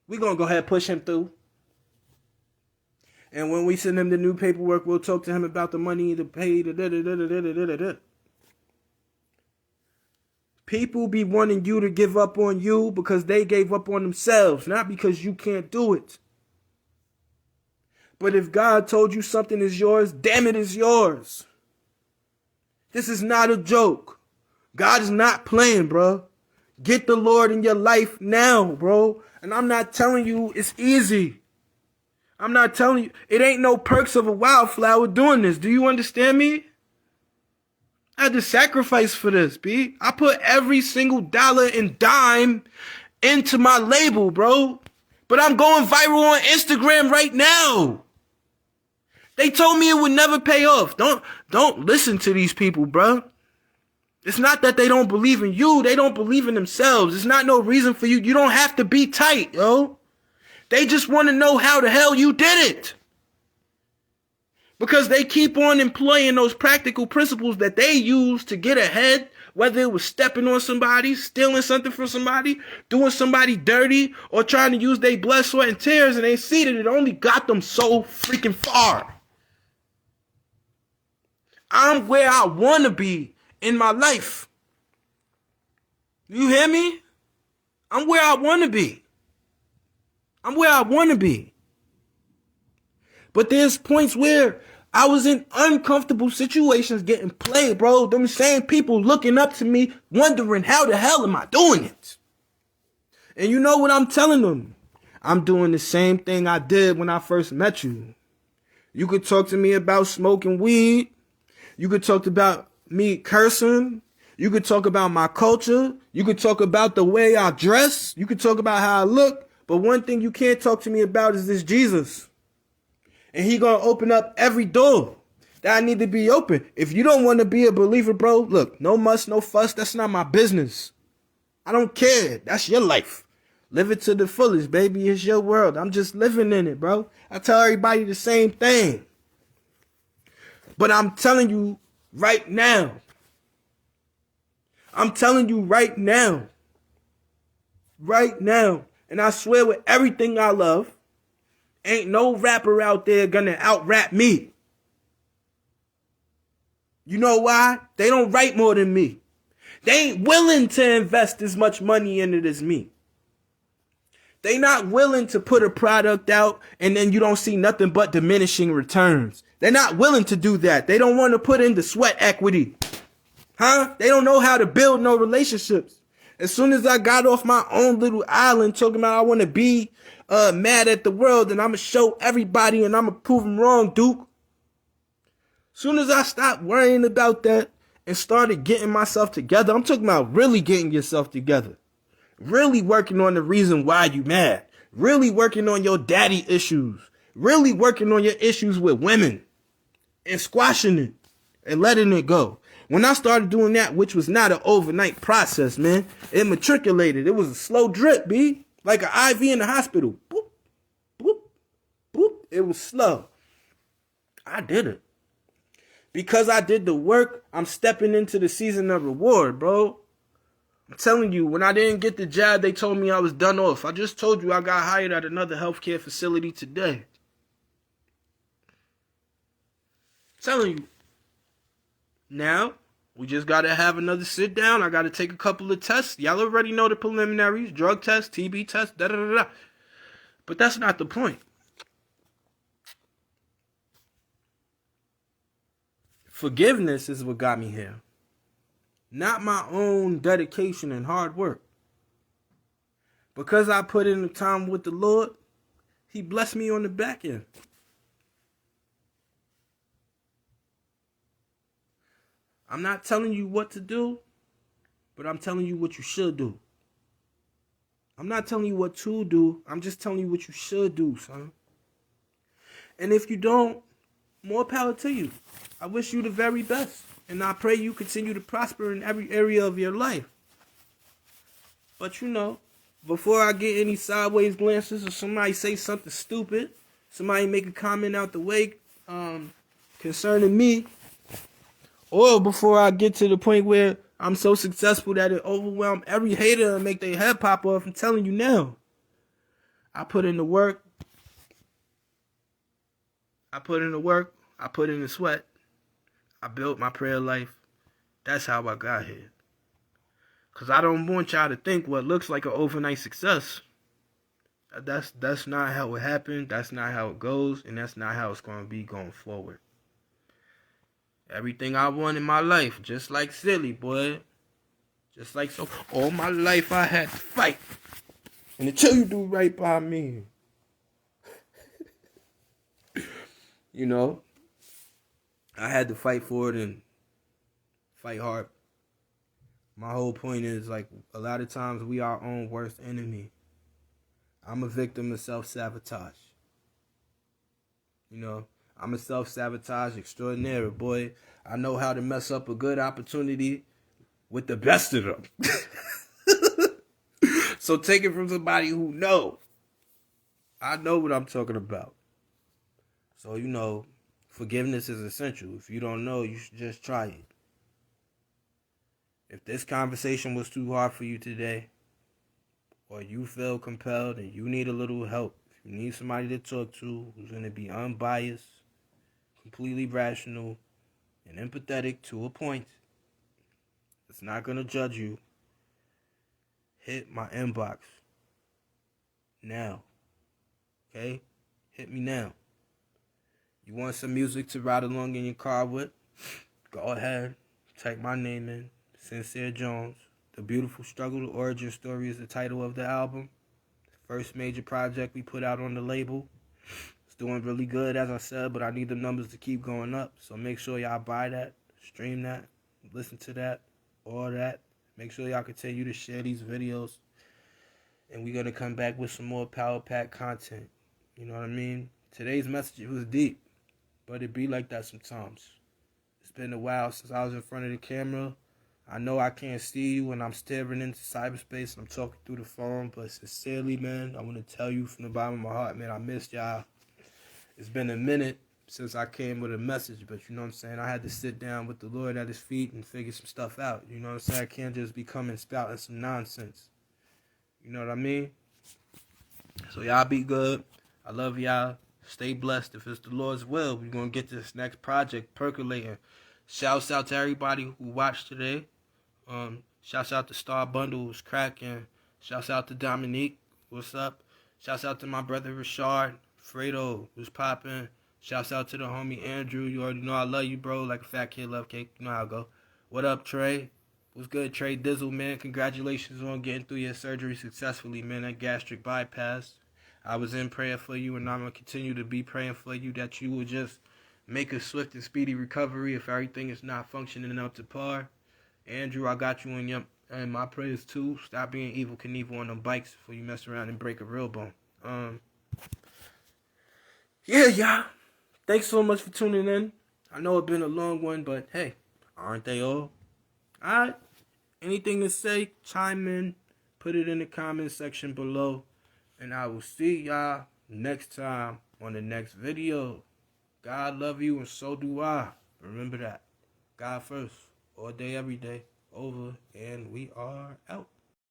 We're going to go ahead and push him through. And when we send him the new paperwork, we'll talk to him about the money to pay. People be wanting you to give up on you because they gave up on themselves, not because you can't do it. But if God told you something is yours, damn it, it's yours. This is not a joke. God is not playing, bro. Get the Lord in your life now, bro. And I'm not telling you it's easy. I'm not telling you. It ain't no perks of a wildflower doing this. Do you understand me? I had to sacrifice for this, B. I put every single dollar and dime into my label, bro. But I'm going viral on Instagram right now. They told me it would never pay off. Don't listen to these people, bro. It's not that they don't believe in you. They don't believe in themselves. It's not no reason for you. You don't have to be tight, yo. They just want to know how the hell you did it. Because they keep on employing those practical principles that they use to get ahead, whether it was stepping on somebody, stealing something from somebody, doing somebody dirty, or trying to use their blood, sweat, and tears, and they see that it only got them so freaking far. I'm where I want to be in my life. You hear me? I'm where I want to be. I'm where I want to be. But there's points where I was in uncomfortable situations getting played, bro. Them same people looking up to me, wondering how the hell am I doing it? And you know what I'm telling them? I'm doing the same thing I did when I first met you. You could talk to me about smoking weed. You could talk about me cursing. You could talk about my culture. You could talk about the way I dress. You could talk about how I look. But one thing you can't talk to me about is this Jesus. And he gonna open up every door that I need to be open. If you don't want to be a believer, bro, look, no muss, no fuss. That's not my business. I don't care. That's your life. Live it to the fullest, baby. It's your world. I'm just living in it, bro. I tell everybody the same thing. But I'm telling you right now. I'm telling you right now. Right now. And I swear with everything I love, ain't no rapper out there gonna out-rap me. You know why? They don't write more than me. They ain't willing to invest as much money in it as me. They not willing to put a product out and then you don't see nothing but diminishing returns. They're not willing to do that. They don't want to put in the sweat equity. They don't know how to build no relationships. As soon as I got off my own little island talking about I want to be mad at the world and I'm going to show everybody and I'm going to prove them wrong, Duke. Soon as I stopped worrying about that and started getting myself together, I'm talking about really getting yourself together. Really working on the reason why you mad. Really working on your daddy issues. Really working on your issues with women. And squashing it. And letting it go. When I started doing that, which was not an overnight process, man. It matriculated. It was a slow drip, B. Like an IV in the hospital. Boop, boop, boop. It was slow. I did it. Because I did the work, I'm stepping into the season of reward, bro. I'm telling you, when I didn't get the job, they told me I was done off. I just told you I got hired at another healthcare facility today. I'm telling you. Now, we just got to have another sit down. I got to take a couple of tests. Y'all already know the preliminaries. Drug test, TB test, da-da-da-da. But that's not the point. Forgiveness is what got me here. Not my own dedication and hard work. Because I put in the time with the Lord, He blessed me on the back end. I'm not telling you what to do, but I'm telling you what you should do. I'm not telling you what to do. I'm just telling you what you should do, son. And if you don't, more power to you. I wish you the very best. And I pray you continue to prosper in every area of your life. But you know, before I get any sideways glances or somebody say something stupid, somebody make a comment out the way concerning me, or before I get to the point where I'm so successful that it overwhelm every hater and make their head pop off, I'm telling you now, I put in the work. I put in the sweat. I built my prayer life. That's how I got here. Because I don't want y'all to think what looks like an overnight success. That's not how it happened. That's not how it goes. And that's not how it's going to be going forward. Everything I want in my life, just like silly, boy. Just like so. All my life I had to fight. And until you do right by me. You know, I had to fight for it and fight hard. My whole point is, like, a lot of times we are our own worst enemy. I'm a victim of self-sabotage. You know, I'm a self-sabotage extraordinaire, boy. I know how to mess up a good opportunity with the best of them. So take it from somebody who knows. I know what I'm talking about. So, you know, forgiveness is essential. If you don't know, you should just try it. If this conversation was too hard for you today, or you feel compelled and you need a little help, if you need somebody to talk to who's going to be unbiased, completely rational, and empathetic to a point, that's not going to judge you, hit my inbox now. Okay? Hit me now. You want some music to ride along in your car with? Go ahead. Type my name in. Sincere Jones. The Beautiful Struggle, The Origin Story is the title of the album. First major project we put out on the label. It's doing really good, as I said, but I need the numbers to keep going up. So make sure y'all buy that, stream that, listen to that, all that. Make sure y'all continue to share these videos. And we're going to come back with some more Power Pack content. You know what I mean? Today's message was deep, but it be like that sometimes. It's been a while since I was in front of the camera. I know I can't see you when I'm staring into cyberspace and I'm talking through the phone, but sincerely, man, I want to tell you from the bottom of my heart, man, I missed y'all. It's been a minute since I came with a message, but you know what I'm saying? I had to sit down with the Lord at His feet and figure some stuff out. You know what I'm saying? I can't just be coming spouting some nonsense. You know what I mean? So y'all be good. I love y'all. Stay blessed. If it's the Lord's will, we're going to get this next project percolating. Shouts out to everybody who watched today. Shouts out to Star Bundle, who's cracking. Shouts out to Dominique, what's up? Shouts out to my brother Rashard, Fredo, who's popping. Shouts out to the homie Andrew. You already know I love you, bro. Like a fat kid love cake. You know how I go. What up, Trey? What's good, Trey Dizzle, man? Congratulations on getting through your surgery successfully, man. That gastric bypass. I was in prayer for you, and I'm going to continue to be praying for you that you will just make a swift and speedy recovery if everything is not functioning up to par. Andrew, I got you in my prayers too. Stop being evil Knievel on them bikes before you mess around and break a real bone. Yeah, y'all. Thanks so much for tuning in. I know it's been a long one, but hey, aren't they all? Alright. Anything to say, chime in. Put it in the comment section below. And I will see y'all next time on the next video. God love you and so do I. Remember that. God first. All day, every day. Over. And we are out.